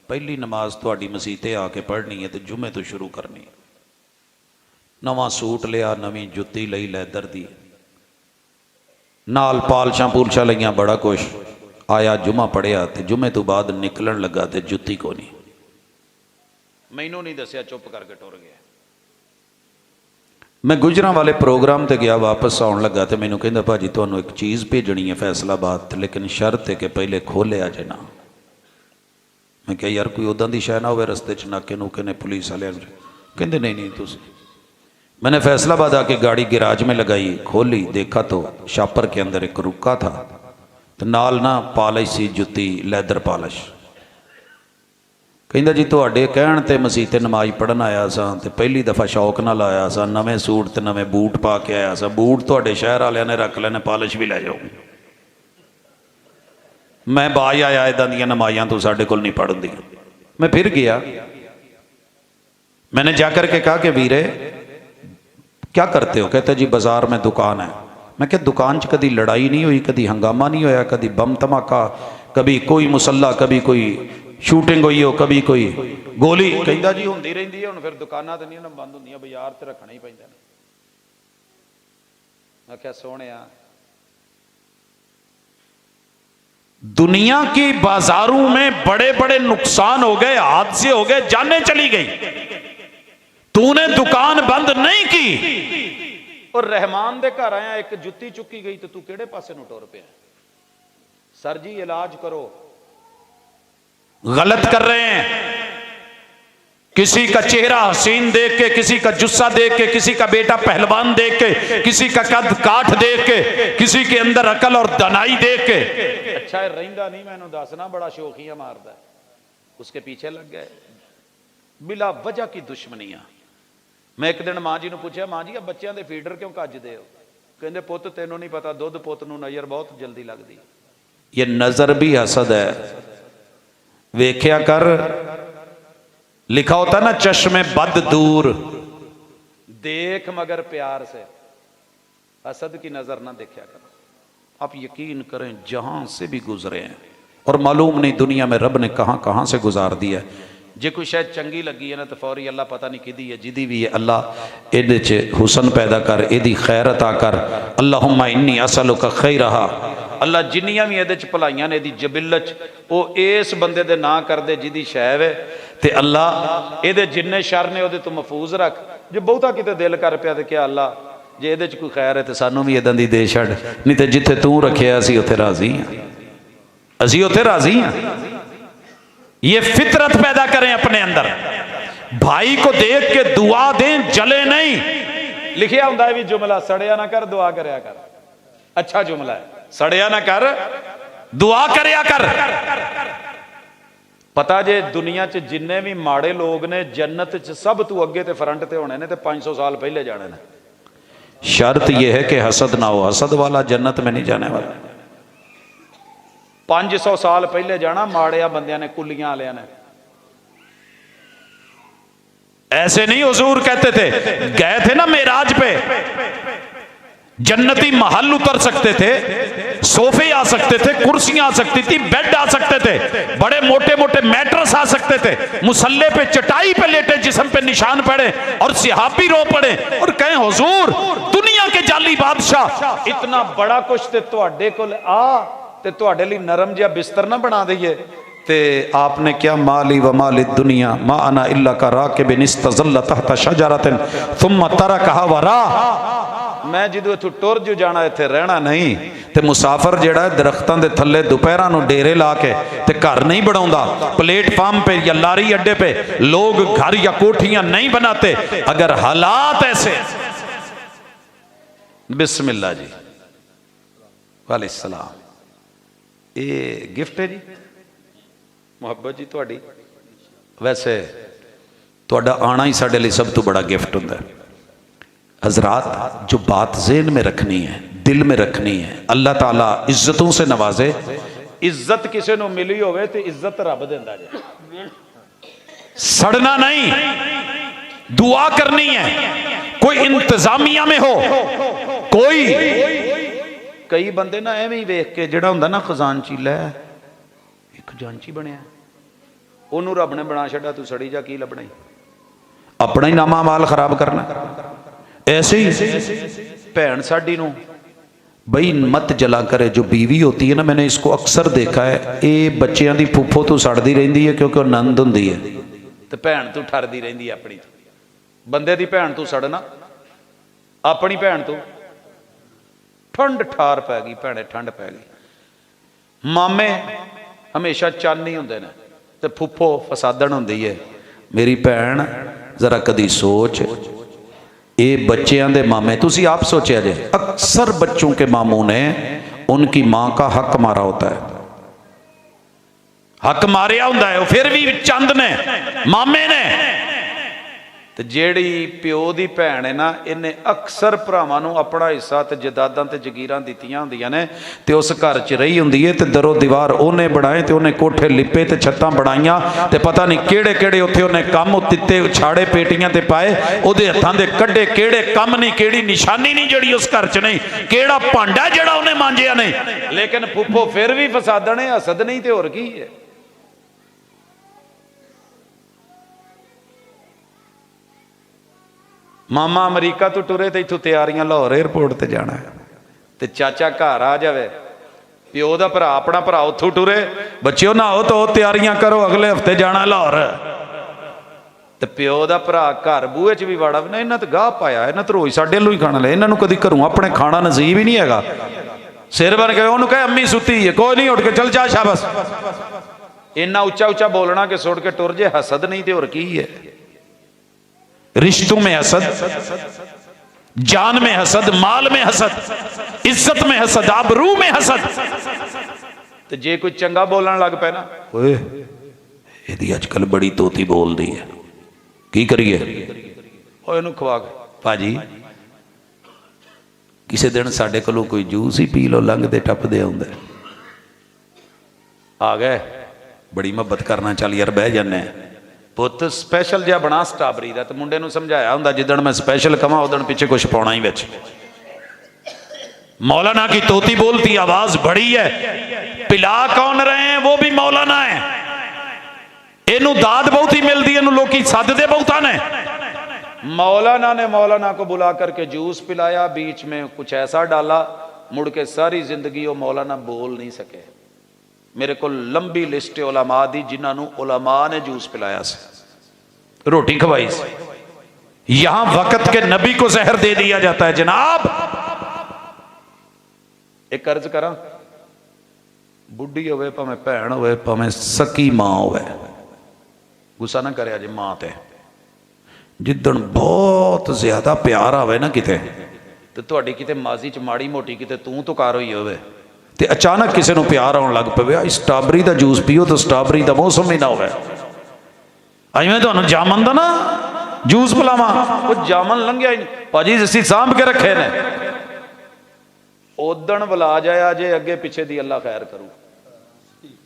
पहली नमाज थोड़ी मसीते आके पढ़नी है तो जुमे तो शुरू करनी है। नवा सूट लिया, नवी जुत्ती लई लैदर दी, नाल पालशा पूलशा लईया, बड़ा कुछ आया, जुमा पढ़िया तो जुमे तो बाद निकलन लगा तो जुत्ती को नहीं, मैनू नहीं दसिया, चुप करके टुर गया। मैं गुजरांवाले प्रोग्राम ते गया, वापस आउण लगा तो मैनू कहंदा भाजी तुहानू एक चीज़ भेजनी है फैसलाबाद, लेकिन शर्त है कि पहले खोलिया जे ना। मैं क्या यार कोई उदां दी शै ना होवे रस्ते च नाके नूके ने पुलिस वाले, कहंदे नहीं नहीं तुसीं। मैंने फैसलाबाद आके गाड़ी गिराज में लगाई, खोली, देखा तो शापर के अंदर एक रुक्का था, तो नाल ना पॉलिश सी जुत्ती, लैदर पॉलिश। कहंदा जी तुहाडे कहण ते मसीते नमाज पढ़न आया सा, ते पहली दफ़ा शौक नाल आया सा, नवे सूट ते नवे बूट पा के आया सा, बूट तुहाडे शहर वालियां ने रख लेने, पॉलिश भी लै जाओ। मैं बाज आया इदां दियां नमाज़ां तो साडे कोल नहीं पढ़न दी। मैं फिर गया, मैंने जाकर के कहा कि वीरे क्या करते हो? कहते जी बाजार में दुकान है। मैं क्या दुकान च कभी लड़ाई नहीं हुई, कभी हंगामा नहीं होया, कभी बम धमाका, कभी कोई मुसल्ला, कभी कोई शूटिंग हुई हो, कभी कोई गोली? कहंदा जी होंदी रहिंदी है, हुण फिर दुकानां ते नहीं ना बंद होंदियां, बाजार ते रखना ही पैंदा। मैं क्या सोहणिया, दुनिया की बाजारों में बड़े बड़े नुकसान हो गए, हादसे हो गए, जानें चली गई, तूने दुकान बंद नहीं की। और रहमान दे घर आया, एक जुत्ती चुकी गई तो तू केड़े पासे नु टुर पिया? सर जी इलाज करो, गलत कर रहे हैं, किसी का चेहरा हसीन देख के, किसी का जुस्सा देख के, किसी का बेटा पहलवान देख के, किसी का कद काठ देख के, किसी के अंदर अकल और दनाई देख के अच्छा रहिंदा नहीं, मैनू दसना बड़ा शौखिया मारदा, उसके पीछे लग गए बिला वजह की दुश्मनियां। मैं एक दिन मां जी ने पूछा, मां जी बच्चों के फीडर क्यों कजदे हो? कहते पुत तेनों नहीं पता, दुध पुत नूं नज़र बहुत जल्दी लगती। ये नजर भी हसद है, वेख्या कर। लिखा होता ना चश्मे बद दूर, देख मगर प्यार से, हसद की नजर ना देखा कर। आप यकीन करें जहां से भी गुजरे हैं और मालूम नहीं दुनिया में रब ने कहां कहां से गुजार दिया है। जे कोई शायद चंगी लगी है ना तो फौरी अल्लाह पता नहीं किदी है, जिदी भी है अल्लाह इहदे च हुसन पैदा कर, इहदी खैर अता कर। अल्लाहुम्मा इन्नी असअलुका खैरहा, अल्लाह जिन्नियां भी इहदे च भलाइयां ने, इहदी जबिलत वो इस बंदे दे ना कर दे जिहदी शैव है, ते अल्लाह इहदे जिन्ने शर ने उहदे तो महफूज रख। जे बहुता किते दिल कर पिया ते क्या अल्लाह जे इहदे च कोई खैर है तो सानू भी इदां दी दे छड़, नहीं तो जिथे तू रखिया असीं उत्थे राजी हां, असीं उत्थे राजी हां। ये फितरत पैदा करें अपने अंदर, भाई को देख के दुआ दें, जले नहीं। लिखिया हुंदा है भी जुमला, सड़िया ना कर दुआ करया कर। अच्छा जुमला है, सड़िया ना कर दुआ करया कर। पता जे दुनिया च जिन्ने भी माड़े लोग ने जन्नत च सब तू अगे ते फ्रंट ते होने ने ते 500 साल पहले जाने ने। शर्त यह है कि हसद ना हो, हसद वाला जन्नत में नहीं जाने वाला। 500 साल पहले जाना माड़िया बंदियां ने, कुलियां वालियां ने। ऐसे नहीं हुजूर कहते थे, गए थे ना मेराज पे, जन्नती महल उतर सकते थे, सोफे आ सकते थे, कुर्सियां आ सकती थी, बेड आ सकते थे, बड़े मोटे मोटे मैट्रेस आ सकते थे, मुसल्ले पे चटाई पे लेटे जिस्म पे निशान पड़े और सिहाबी रो पड़े और कहें हुजूर दुनिया के जाली बादशाह इतना बड़ा कुछ ते तुहाडे कोल आ ते तुहाडे लई नरम जिहा बिस्तर ना बना दईए। ते आपने क्या, माली व माली दुनिया मा अना इल्ला का राकिबिन इस्तज़ल्ला तहता शजरतिन थुम्मा तरकहा वरा। मैं जदों इथों टुर जू जाना, इत्थे रहना नहीं। ते मुसाफिर जिहड़ा दरख्तां दे थल्ले दोपहरां नूं डेरे ला के ते घर नहीं बनाउंदा, प्लेटफार्म पे या लारी अड्डे पे लोग घर या कोठियां नहीं बनाते। अगर हालात ऐसे, बिस्मिल्लाह जी वालेकुम, ये गिफ्ट है जी, मुहब्बत जी तुहाडी। वैसे तुहाडा आना ही साडे लई सब तो बड़ा गिफ्ट हुंदा है। हजरात जो बात ज़हन में रखनी है, दिल में रखनी है, अल्लाह ताला इज्जतों से नवाजे। इज्जत किसी को मिली होवे तो इज्जत रब देंदा जे, सड़ना नहीं, दुआ करनी है। कोई इंतजामिया में हो, कोई कई बंदे ना एवें ही वेख के जिहड़ा हुंदा ना खजानची, लै एक खजानची बनिया, ओनू रब ने बना छड़ा, तू सड़ी जा की लभना ही, अपना ही नामा माल खराब करना। ऐसे ही भैन साडी नू बई मत जला करे, जो बीवी होती है ना, मैंने इसको अक्सर देखा है, ये बच्चों की फूफो तो सड़ती रही है क्योंकि नंद होंदी है, तो भैन तू ठरदी रही है अपनी। बंदे की भैन तू सड़ना, अपनी भैन तू ठंड ठार पै गई, भैने ठंड पै गई। मामे हमेशा चन्न ही होंदे ने ते फुफो फसादन होंदी है। मेरी भैन जरा कदी सोच, ये बच्चों के मामे, तुसी आप सोचा जे, अक्सर बच्चों के मामू ने उनकी मां का हक मारा होता है, हक मारिया होंदा है, फिर भी चंद ने मामे ने। ते जेड़ी प्यो दी भैन है ना, इन्हें अक्सर भरावां नूं अपना हिस्सा ते जदादां ते जगीरां दित्तियां हुंदियां ने, ते उस घर च रही हुंदी है, ते दरो दीवार उन्हें बनाए, ते उन्हें कोठे लिपे ते छत्तां बनाईयां, ते पता नहीं केड़े केड़े उत्थे उन्हें कम दित्ते, छाड़े पेटियां ते पाए, उहदे हत्थां दे कड्डे केड़े कम नहीं, केड़ी निशानी नहीं जिहड़ी उस घर च नहीं, केड़ा भांडा जिहड़ा उन्हें मांजिया नहीं। लेकिन फुफो फिर भी फसादण है, हसद नहीं ते होर की है। मामा अमरीका तो टुरे तो इथों तैयारियां लाहौर एयरपोर्ट ते जाना है, ते चाचा घर आ जाए, प्यो का भरा अपना भरा उथों टुरे, बच्चों नहाओ तो तैयारियां करो, अगले हफ्ते जाना लाहौर। तो प्यो का भरा घर बूहे च भी वाड़ा ना, इन्हें तो गाह पाया, इन्हें तो रोज साडे लोग ही खाना लिया, इन्होंने कभी घरों अपने खाना नसीब ही नहीं है। सिर बन गए, उन्होंने कहे अम्मी सुती है, कोई नहीं, उठ के चल जा शाबस। इन्ना उच्चा उच्चा बोलना कि सुट के टुर जे, हसद नहीं तो होर की है। रिश्तों में हसद, जान में हसद, माल में हसद, इज्जत में हसद, आबरू में हसद। तो जे कोई चंगा बोलन लग पे ना, ओए ਇਹਦੀ अजकल बड़ी तोती बोलती है, की करिए खवा के भाजी किसी दिन साडे कोलों कोई जूस ही पी लो, लंघते टपदे आउंदा आ गए, बड़ी मुहब्बत करना, चल यार बह जाने पुत स्पैशल जिहा बना स्ट्राबरी का। तो मुंडे नूं समझाया हुंदा जिदण मैं स्पैशल कवां उदण पिछे कुछ पाउणा ही विच। मौलाना की तोती बोलती आवाज बड़ी है, पिला कौन रहे हैं वो भी मौलाना है, इनू दाद बहुत ही मिलती है, लोग सददे बहुता ने। मौलाना ने मौलाना को बुला करके जूस पिलाया, बीच में कुछ ऐसा डाला, मुड़ के सारी जिंदगी वो मौलाना बोल नहीं सके। मेरे को लंबी लिस्ट उलमा दी जिन्होंने उलमा ने जूस पिलाया से, रोटी खवाई से। यहां वक्त के नबी को जहर दे दिया जाता है। जनाब एक अर्ज करा, बुढ़ी होवे भावें भैन होवे भावें सकी मां होवे, गुस्सा ना करे जे मां ते, जिदन बहुत ज्यादा प्यार आवे ना किते, तो तुहाडी किते माजी च माड़ी मोटी किते तू तो कार होई होवे, ते अचानक किसी को प्यार आउण लग पवे, स्ट्राबरी का जूस पीओ तो स्ट्राबरी का मौसम ही ना होवे। अज मैं तुहानूं जामन दा ना जूस पिलावां, वो जामन लंघिया ही नहीं भाजी, असीं सांभ के रखे ने, उदण बुला जाया जे अगे पिछे दी अल्लाह खैर करू।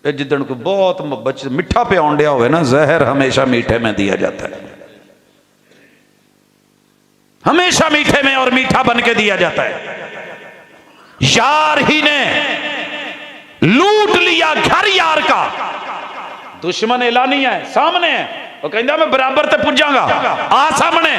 जिदन को बहुत मुहब्बत मिठा प्याउण दिया होवे ना, जहर हमेशा मीठे में दिया जाता है, हमेशा मीठे में और मीठा बन के दिया जाता है। यार ही ने लूट लिया घर यार का, दुश्मन एलानी है सामने है, वो कहता मैं बराबर ते पुजांगा, आ सामने।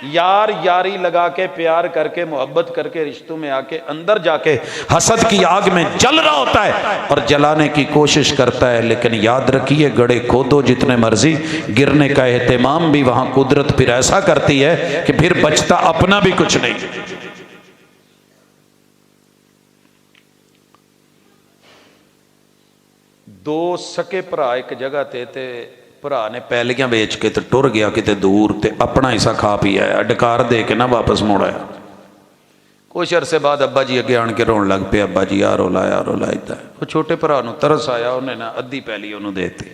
यार यारी लगा के प्यार करके मोहब्बत करके रिश्तों में आके अंदर जाके हसद की आग में जल रहा होता है और जलाने की कोशिश करता है। लेकिन याद रखिए, गड़े खोदो जितने मर्जी, गिरने का एहतमाम भी वहां कुदरत फिर ऐसा करती है कि फिर बचता अपना भी कुछ नहीं। दो सके भरा एक जगह ते भरा ने पैलियां बेच के तो टुर गया किते दूर, ते अपना हिस्सा खा पी आया, डकार दे के ना वापस मुड़ आया। कुछ अरसे बाद अब्बा जी अगे आन के रोन लग पे, अब्बा जी आ रोला इदा। वो छोटे भरा नूं तरस आया, उन्हें ना अद्धी पैली उन्होंने दे दी,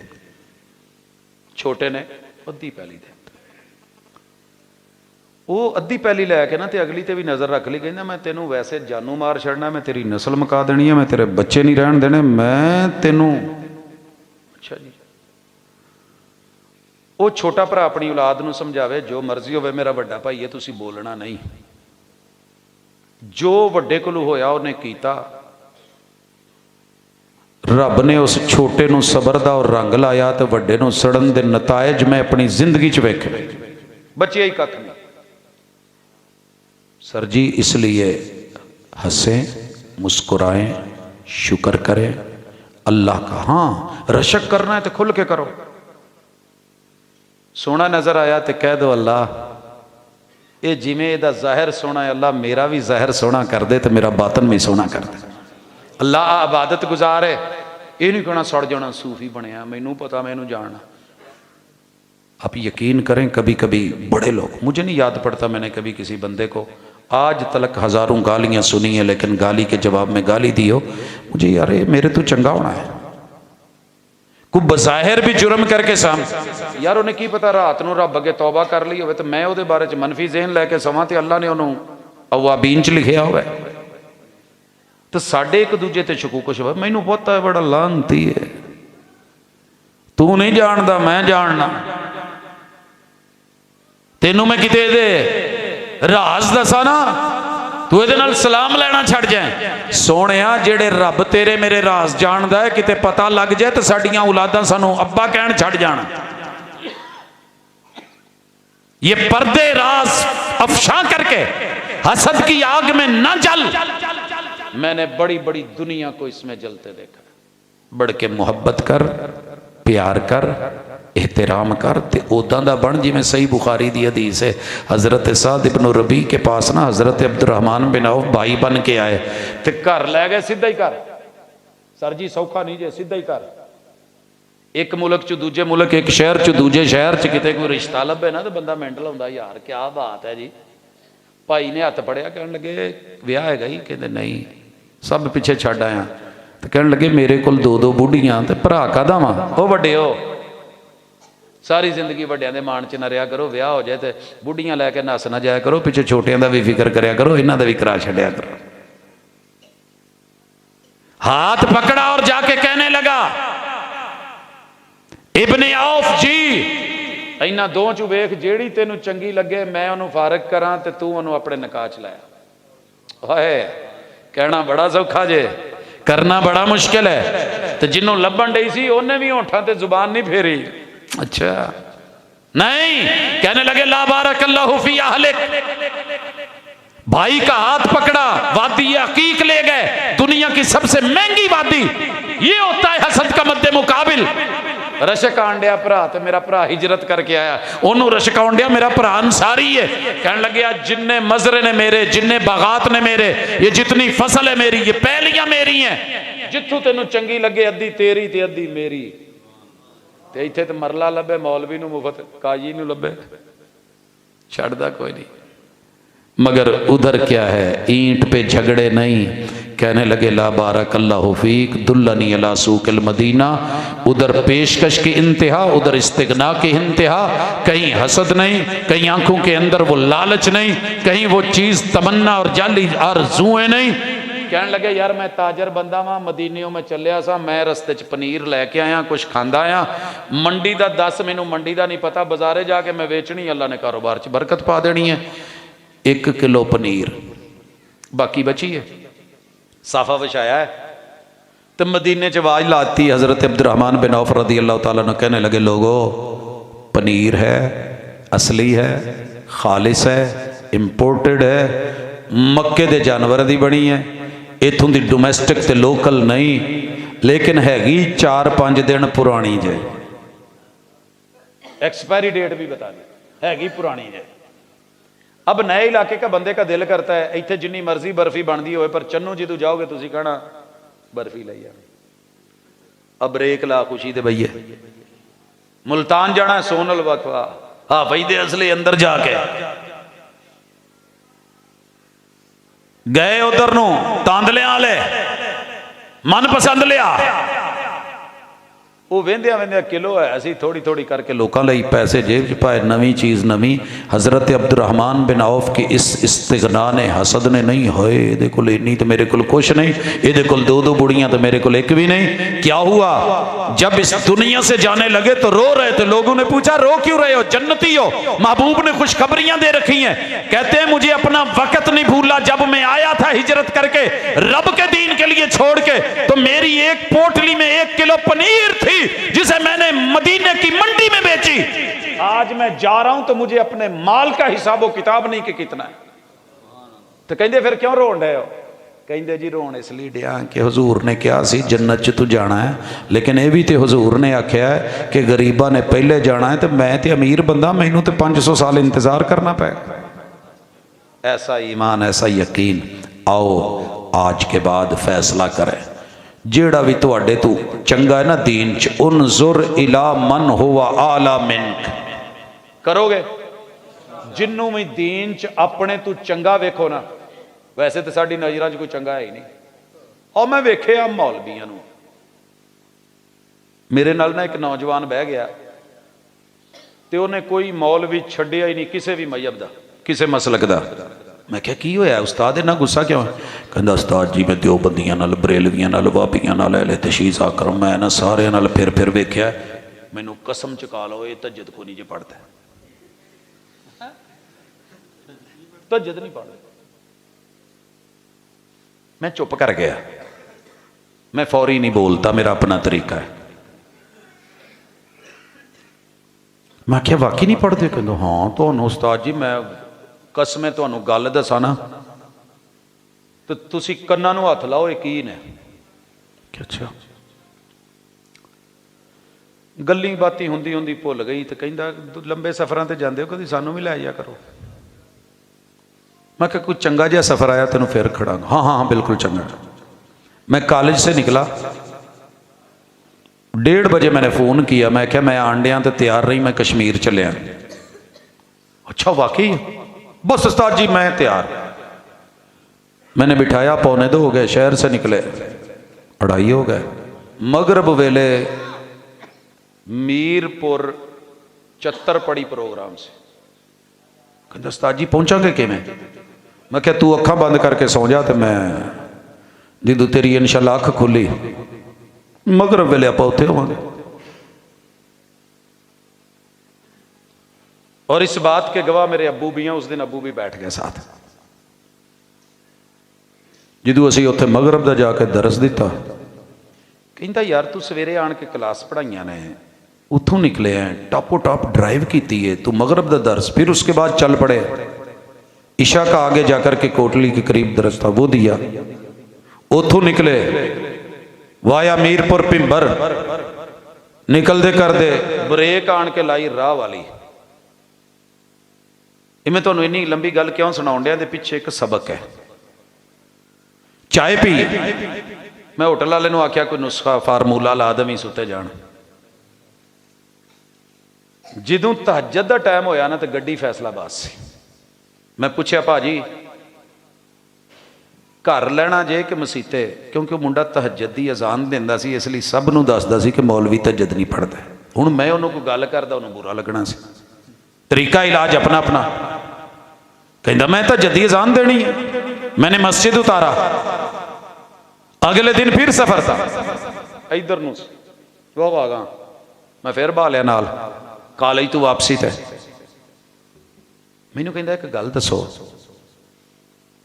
छोटे ने अद्धी पैली दे, वो अद्धी पैली लैके ना ते अगली ते भी नज़र रख ली, कहना मैं तेनों वैसे जानू मार छड़ना, मैं तेरी नस्ल मुका देनी है, मैं तेरे बच्चे नहीं रहन देने, मैं तेनों। अच्छा जी, वो छोटा भरा अपनी औलाद नूं समझावे, जो मर्जी होवे मेरा वड्डा भाई है, तुसीं बोलना नहीं, जो वड्डे कोलों होया उन्हें कीता। रब ने उस छोटे नूं सबर दा और रंग लाया, तो वड्डे नूं सड़न दे नतायज मैं अपनी जिंदगी च वेखे, बचिया ही कख नहीं। सर जी इसलिए हंसें, मुस्कुराएं, शुक्र करें अल्लाह का। हाँ, रशक करना है तो खुल के करो। सोना नजर आया तो कह दो अल्लाह ये जिमें इहदा ज़ाहिर सोना है, अल्लाह मेरा भी ज़ाहिर सोना कर दे तो मेरा बातन भी सोना कर दे। अल्लाह इबादत गुजार है, ये नहीं कहना सड़ जाना सूफी बनया, मैनू पता मैनू जानना। आप यकीन करें, कभी कभी बड़े लोग, मुझे नहीं याद पड़ता मैंने कभी किसी बंदे को आज तक हज़ारों गालियाँ सुनी है, लेकिन गाली के जवाब में गाली दी हो, मुझे यार ये मेरे तो चंगा होना है। को बज़ाहिर भी जुर्म करके साम यार उन्हें की पता रात नूं रब अगे तौबा कर ली हो, तो मैं वो बारे च मनफी ज़हन लैके सवां तो अल्लाह ने उन्होंने अवाबीन च लिखिया हो, तो साढ़े एक दूजे ते शकूक शबह। मैनू पता है बड़ा लानती है, तू नहीं जानता मैं जानना, तेनू मैं किते दे राज दसा ना, तू ये सलाम लेना छड़ जाए। सोने जेड़े रब तेरे मेरे राज जानदा है, किते पता लग जाए तो साडियां औलादां सानू अब्बा कहण छड़ जाण। ये पर्दे राज अफशा करके हसद की आग में न जल। मैंने बड़ी बड़ी दुनिया को इसमें जलते देखा। बढ़ के मोहब्बत कर, प्यार कर, एहतराम कर, ते उदां दा बन जिवें सही बुखारी दी हदीस है, हज़रत साद इब्न रबी के पास ना हज़रत अब्दुर्रहमान बिन औफ भाई बन के आए, ते घर लै गए, सीधा ही कर सर जी सौखा नहीं जे, सीधा ही कर। एक मुल्क चो दूजे मुल्क, एक शहर चो दूजे शहर च किते कोई रिश्ता लभे ना तो बंदा मेंटल होंदा, यार क्या बात है जी। भाई ने हथ फड़िया, कह लगे विआह हैगा ही, कहते नहीं सब पिछे छड्ड आया। तो कह लगे मेरे को दो दो बुढ़ियां ते भरा कादा वा, वो वड्डे हो सारी जिंदगी वड्डियां दे मान च न रहा करो, विआह हो जाए तो बुढ़ियां लैके नस ना जाया करो, पिछे छोटियां दा भी फिक्र करया करो, इन्हां दा भी करा छड्डिया करो। हाथ पकड़ा और जाके कहने लगा इब्ने औफ जी, इन्हां दो चू वेख जेड़ी तेनू चंगी लगे मैं उन्होंने फारग करा ते तू उन्होंने अपने निकाह च लाया। हाय कहना बड़ा सौखा जे, करना बड़ा मुश्किल है। तो जिन्हों लभन डई सी उन्हें भी होठां ते जुबान नहीं फेरी। अच्छा नहीं, कहने लगे ला बारकल्लाहु फी अहलिक, भाई का हाथ पकड़ा, वादी अकीक ले गए, दुनिया की सबसे महंगी वादी। ये होता है हसद का मद्दे मुकाबिल। रशक आंडिया भरा तो मेरा भरा हिजरत करके आया, ओनू रशक आंडिया मेरा भरा अंसारी है। कहने लगे जिन्ने मजरे ने मेरे, जिन्ने बागात ने मेरे, ये जितनी फसल है मेरी, ये पहलियां मेरी हैं। जिथों तेनू चंगी लगे अद्धी तेरी ते अद्धी मेरी। ते इत्थे तो मरला लभे मौलवी नू मुफत, काजी नू लभे छड्डदा कोई नहीं। मगर उधर क्या है, ईंट पे झगड़े नहीं। कहने लगे ला बारकल्लाहु फीक दुल्लनी अला सूकिल मदीना, उधर पेशकश की इंतहा, उधर इस्तिगना की इंतहा। कहीं हसद नहीं, कहीं आंखों के अंदर वो लालच नहीं, कहीं वो चीज तमन्ना और जाली आरज़ूएं नहीं। कहने लगे यार मैं ताजर बंदा वां, मदीनियों में चलिया सा, मैं रस्ते च पनीर लैके आया, कुछ खांदा आया, मंडी का दस, मैनू मंडी का नहीं पता, बाजारे जाके मैं वेचनी, अल्लाह ने कारोबार च बरकत पा देनी है। 1 किलो पनीर बाकी बची है, साफा विछाया है। तो मदीने च आवाज लाती हजरत अब्दुर्रहमान बिन औफ रदी अल्लाह तआला अन्हु, कहने लगे लोगो पनीर है, असली है, खालिस है, इंपोर्टेड है, मक्के दे जानवर दी बनी है, इथों दी डोमैस्टिक ते लोकल नहीं, लेकिन हैगी 4-5 दिन पुरानी जे, एक्सपायरी डेट भी बता दी, हैगी पुरानी जे। अब नए इलाके का बंदे का दिल करता है इत्थे जिन्नी मर्जी बर्फी बनती हो, पर चन्नू जी तू जाओगे तुसी कहना बर्फी लाई आनी। अब ब्रेक ला खुशी दे भईए, मुल्तान जाना सोनल वकवा, हाँ भाई दे असली अंदर जाके गए उधर नू तांदलियां वाले मनपसंद लिया, वो वेंदिया वेंदिया किलो है, असी थोड़ी थोड़ी करके लोगों लई पैसे जेब च पाए, नवी चीज़ नवी। हज़रत अब्दुर्रहमान बिन औफ की इस इस्तिगना ने, हसद ने नहीं होए ये कोल इन्नी तो मेरे को कुछ नहीं, ये कोल 2-2 बुढ़ियां तो मेरे को एक भी नहीं। क्या हुआ, जब इस दुनिया से जाने लगे तो रो रहे थे। लोगों ने पूछा रो क्यों रहे हो, जन्नती हो, महबूब ने खुशखबरियां दे रखी हैं। कहते हैं मुझे अपना वक्त नहीं भूला, जब मैं आया था हिजरत करके रब के दीन के लिए छोड़ के, तो मेरी एक पोटली में 1 किलो पनीर थी जिसे मैंने मदीने की मंडी में बेची। आज मैं जा रहा हूं तो मुझे अपने माल का हिसाबो किताब नहीं कि कितना है। तो कहते फिर क्यों रोन रहे हो, कहते जी रोन इसलिए डिया कि हुजूर ने कहा सी जन्नत च तू जाना है, लेकिन यह भी तो हुजूर ने आख्या है कि गरीबा ने पहले जाना है, तो मैं तो अमीर बंदा, मैनू तो 500 साल इंतजार करना पेगा। ऐसा ईमान, ऐसा यकीन। आओ आज के बाद फैसला करें, जेड़ा भी तुहाडे तू चंगा है ना दीन च, उनजुर इला मन हुवा आला मिनक, करोगे जिन्नू भी दीन च अपने तू चंगा वेखो ना। वैसे तो साडी नज़रां च कोई चंगा है ही नहीं। और मैं वेखिया मौलवियां नू, मेरे नाल ना एक नौजवान बह गया तो उन्हें कोई मौलवी छड्डिया ही नहीं, किसी भी मजहब का, किसी मसलक का। मैं क्या की होया उस्ताद, इन्ना गुस्सा क्यों? कहता उस्ताद जी मैं देवबंदियां नाल, बरेलवियां नाल, वाबियां नाल, अहले तशीश आकरम, मैं ना सारे नाल फिर वेख्या, मैनू कसम चुका लो ये तहज्जुद को नहीं जे पढ़ता, तहज्जुद नहीं पढ़ता। मैं चुप कर गया, मैं फौरी नहीं बोलता, मेरा अपना तरीका है। मैं क्या वाकई नहीं पढ़ते? कहते हाँ तो उस्ताद जी मैं कसमें तुहानू गल दसा ना, तो तुसी कन्ना नू हथ लाओ यकीन है। अच्छा गल्ली बाती हुंदी हुंदी भुल गई, तो कहंदा लंबे सफरां ते जांदे हो, कदी सानू भी लै जाया करो। मैं कोई चंगा जिहा सफर आया तेन फिर खड़ांगा। हाँ हाँ हाँ बिल्कुल चंगा। मैं कॉलेज से निकला, 1:30 बजे मैंने फ़ोन किया, मैं क्या मैं आंडिया तो तैयार रही, मैं कश्मीर चलिया। अच्छा वाकई? बस उस्ताद जी मैं तैयार। मैंने बिठाया, 1:45 हो गए, शहर से निकले 2:30 हो गए। मगरब वेले मीरपुर चत्तरपड़ी प्रोग्राम से कहते उस्ताद जी पहुंचांगे किवें? मैं क्या तू अखा बंद करके सौ जा, तो मैं जिदू तेरी इंशाल्लाह अख खुली मगरब वेले आप उत्थे होवांगे। और इस बात के गवाह मेरे अब्बू भी हैं, उस दिन अब्बू भी बैठ गए साथ। जिदू असी उत्थे मगरब दा जाके दरस दिता, कहता यार तू सवेरे आन के क्लास पढ़ाइया ने, उतों निकले हैं, टॉपो टॉप ड्राइव की है, तू मगरब दा दरस, फिर उसके बाद चल पड़े ईशा का आगे जाकर के कोटली के करीब दरस था वो दिया, उतों निकले वाया मीरपुर पिंबर, निकलते कर दे ब्रेक आन के लाई राह वाली। मैं तुहानू इन्नी लंबी गल क्यों सुनाउण दिया, पिछे एक सबक है। चाय पी, मैं होटल वाले नूं आख्या कोई नुस्खा फार्मूला ला दवीं सुते जाण। जिदों तहज्जुद दा टाइम होया ना तो गड्डी फैसलाबाद सी। मैं पूछया भाजी घर लैना जे कि मसीते, क्योंकि मुंडा तहज्जुद दी अजान दिंदा सी, इसलिए सब नूं दसदा सी कि मौलवी तहज्जुद नहीं पढ़दा। हुण मैं उन्होंने कोई गल करदा उन्होंने बुरा लगना सी। तरीका इलाज अपना अपना। कहता मैं तहज्जुद दी अजान देनी है, मैंने मस्जिद उतारा, अगले दिन फिर सफर था इधर नूं वो भागा, मैं फिर बालिया नाल काले तू वापसी ते। मैनू कहता एक गल दसो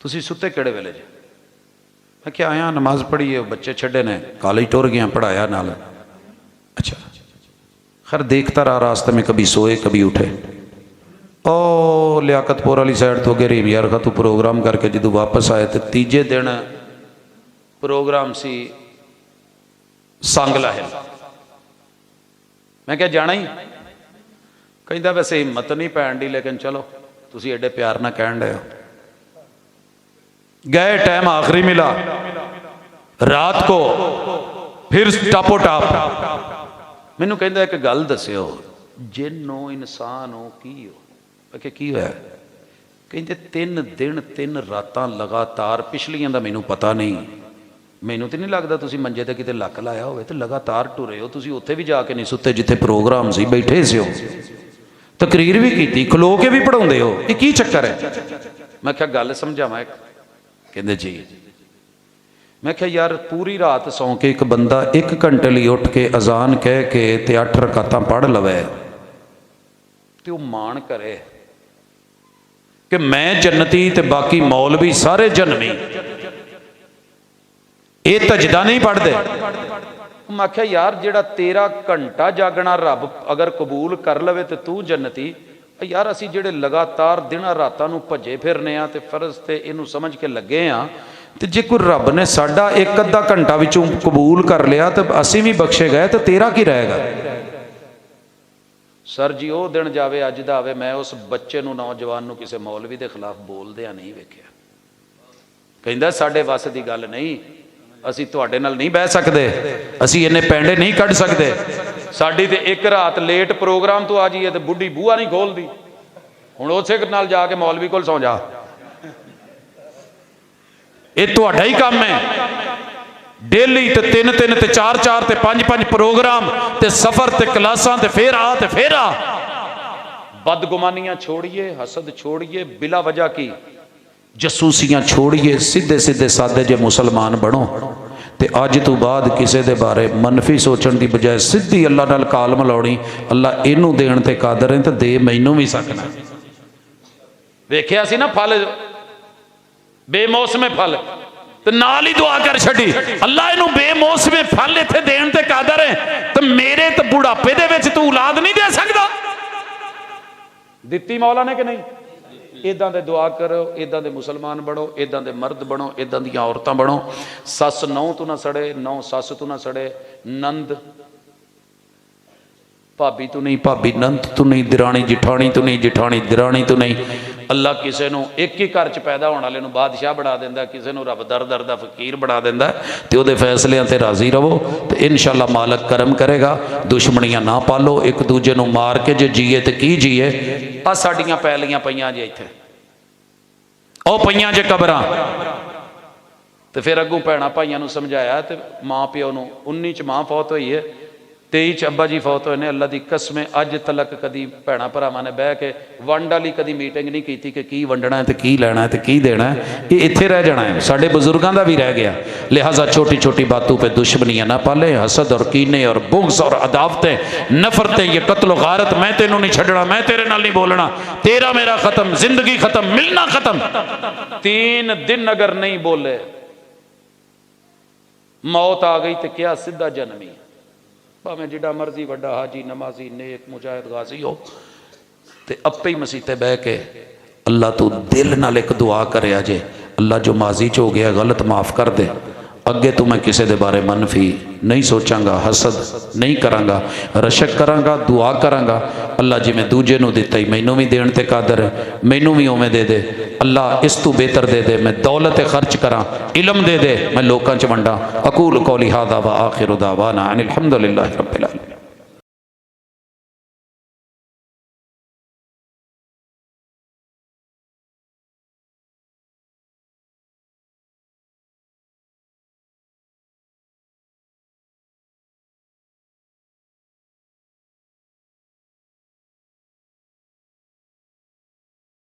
तुसीं सुते किहड़े वेले जे? मैं क्या आया नमाज पढ़ी है, बच्चे छड्डे ने, कॉलेज टुर गया, पढ़ाया नाल। अच्छा खैर देखता रहा रास्ते में, कभी सोए कभी उठे। ओ लियाकतपुर वाली साइड तो गए रिवियर का तू प्रोग्राम करके जो वापस आए तो तीजे दिन प्रोग्राम सी सांगला हिल। मैं क्या जाना ही? कहता वैसे हिम्मत नहीं पैन दी, लेकिन चलो तुसी एडे प्यार ना कहन डे हो। गए, टाइम आखिरी मिला, रात को फिर टापो टाप। मैनू कहता एक गल दस्यो, जिन्नो इंसान हो की हो? मैं की होया? कहते 3 दिन 3 रातां लगातार, पिछलियां दा मैनू पता नहीं, मैनू तो नहीं लगता तुसी मंजे ते किते लक लाया होवे, तो लगातार टुरे हो। तुसी उत्थे भी जाके नहीं सुते जिथे प्रोग्राम सी, बैठे से हो, तकरीर भी की, खलो के भी पढ़ाउंदे हो, ये की चक्कर है? मैं क्या गल समझावां एक? कहते जी। मैं क्या यार पूरी रात सौ के एक बंदा 1 घंटे लिए उठ के अजान कह के ते 8 रकातां पढ़ लवे ते वो मान करे कि मैं जन्नती ते बाकी मौलवी सारे जन्नमी, ये तजदा नहीं पढ़ते। मैं आख्या यार जेड़ा तेरा घंटा जागना रब अगर कबूल कर लवे तो तू जन्नती। यार असी जेड़े लगातार दिन रातां नूं भजे फिरने आ ते फर्ज ते इनू समझ के लगे आ, ते जे कोई रब ने साडा 1 अद्धा घंटा विचों कबूल कर लिया तो असी भी बख्शे गए, तो तेरा की रहेगा? सर जी वो दिन जावे अज दा आवे, मैं उस बच्चे नूं नौजवान नूं किसी मौलवी के खिलाफ बोलदिया नहीं वेखिया। कहंदा साडे वस दी गल नहीं, असी तुहाडे नाल नहीं बह सकते, असी इन्ने पैंडे नहीं कढ़ सकते। साडी ते 1 रात लेट प्रोग्राम तो आ जाइए तो बुढ़ी बूहा नहीं खोलती। हुण उसे नाल जाके मौलवी कोल सौ जा, ये तुहाडा ही काम है। डेली ते 3-3 ते 4-4 ते 5-5 प्रोग्राम ते सफर ते क्लासां ते फिर आ। बदगुमानियां छोड़िए, हसद छोड़िए, बिला वजह की जसूसियां छोड़िए, सीधे सीधे सादे जे मुसलमान बनो। ते अज तो बाद किसी के बारे मनफी सोचण की बजाय सीधी अल्लाह नाल कालम लाउणी, अल्लाह इनू देण ते कादर है तो दे मैनू भी सकना। वेखिया सी ना फल, बेमौसमे फल, तो नाल ही दुआ कर छड़ी, अल्लाह इनू बेमौसमे फल इत्थे देण ते कादर है, तो मेरे तो बुढ़ापे दे विच तू औलाद नहीं दे सकदा? दित्ती मौला ने कि नहीं? इदां दे दुआ करो, इदां दे मुसलमान बनो, इदां दे मर्द बनो, इदां दी औरतां बनो। सस नौ तो ना सड़े, नौ सस तो ना सड़े, नंद भाभी तो नहीं, भाभी नंद तो नहीं, दिराणी जिठानी तो नहीं, जिठानी दिराणी तो नहीं, अल्लाह किसी को एक ही घर च पैदा होने वाले बादशाह बना देंदा, किसी को रब दर दर दा फकीर बना देंदा। तो वो फैसलों से राजी रहो तो इंशाअल्लाह मालक करम करेगा। दुश्मनियां ना पालो, एक दूजे को मार के जे जीए तो की जीए। आ साडियां पैलियां पईयां जे इत्थे ओ पईयां जे कबरां, तो फिर अगों भैणां भाइयों को समझाया तो माँ प्यो को 19 च माँ फौत हुई है, 23 च अब्बा जी फौत हुए ने। अल्लाह की कसम अज तलक कभी भैणां भरावां ने बह के वंड वाली कभी मीटिंग नहीं की कि वंडना है तो की लैना है तो की देना है। ये इत्थे रह जाना है, साडे बजुर्गों का भी रह गया। लिहाजा छोटी छोटी बातों पर दुश्मनियां ना पाले। हसद और कीने और बुग़्ज़ और अदावतें, नफरतें, ये कत्ल गारत, मैं तेनों नहीं छड़ना, मैं तेरे नाल नहीं बोलना, तेरा मेरा खत्म, जिंदगी खत्म, मिलना खत्म। 3 दिन अगर नहीं बोले मौत आ गई तो क्या सीधा जन्म ही। भावें जिड़ा मर्जी वड्डा हाजी नमाजी नेक मुजाहिद गाजी हो, तो आपे ही मसीते बह के अल्लाह तू दिल नाल एक दुआ करे जे, अल्लाह जो माजी च हो गया गलत माफ़ कर दे, अगे तो मैं किसी के बारे मनफी नहीं सोचांगा, हसद नहीं करांगा, रशक करांगा, दुआ करांगा। अल्लाह जिमें दूजे नूं दिता ही मैनू भी देण ते कादर है, मैनू भी उवें दे दे। अल्लाह इस तू बेहतर दे दे, मैं दौलत खर्च करा, इलम दे दे, मैं लोकां च वंडा। अकूल कौली हादा व आखिरु दावाना अनिल हम्दुलिल्लाहि रब्बिल आलमीन।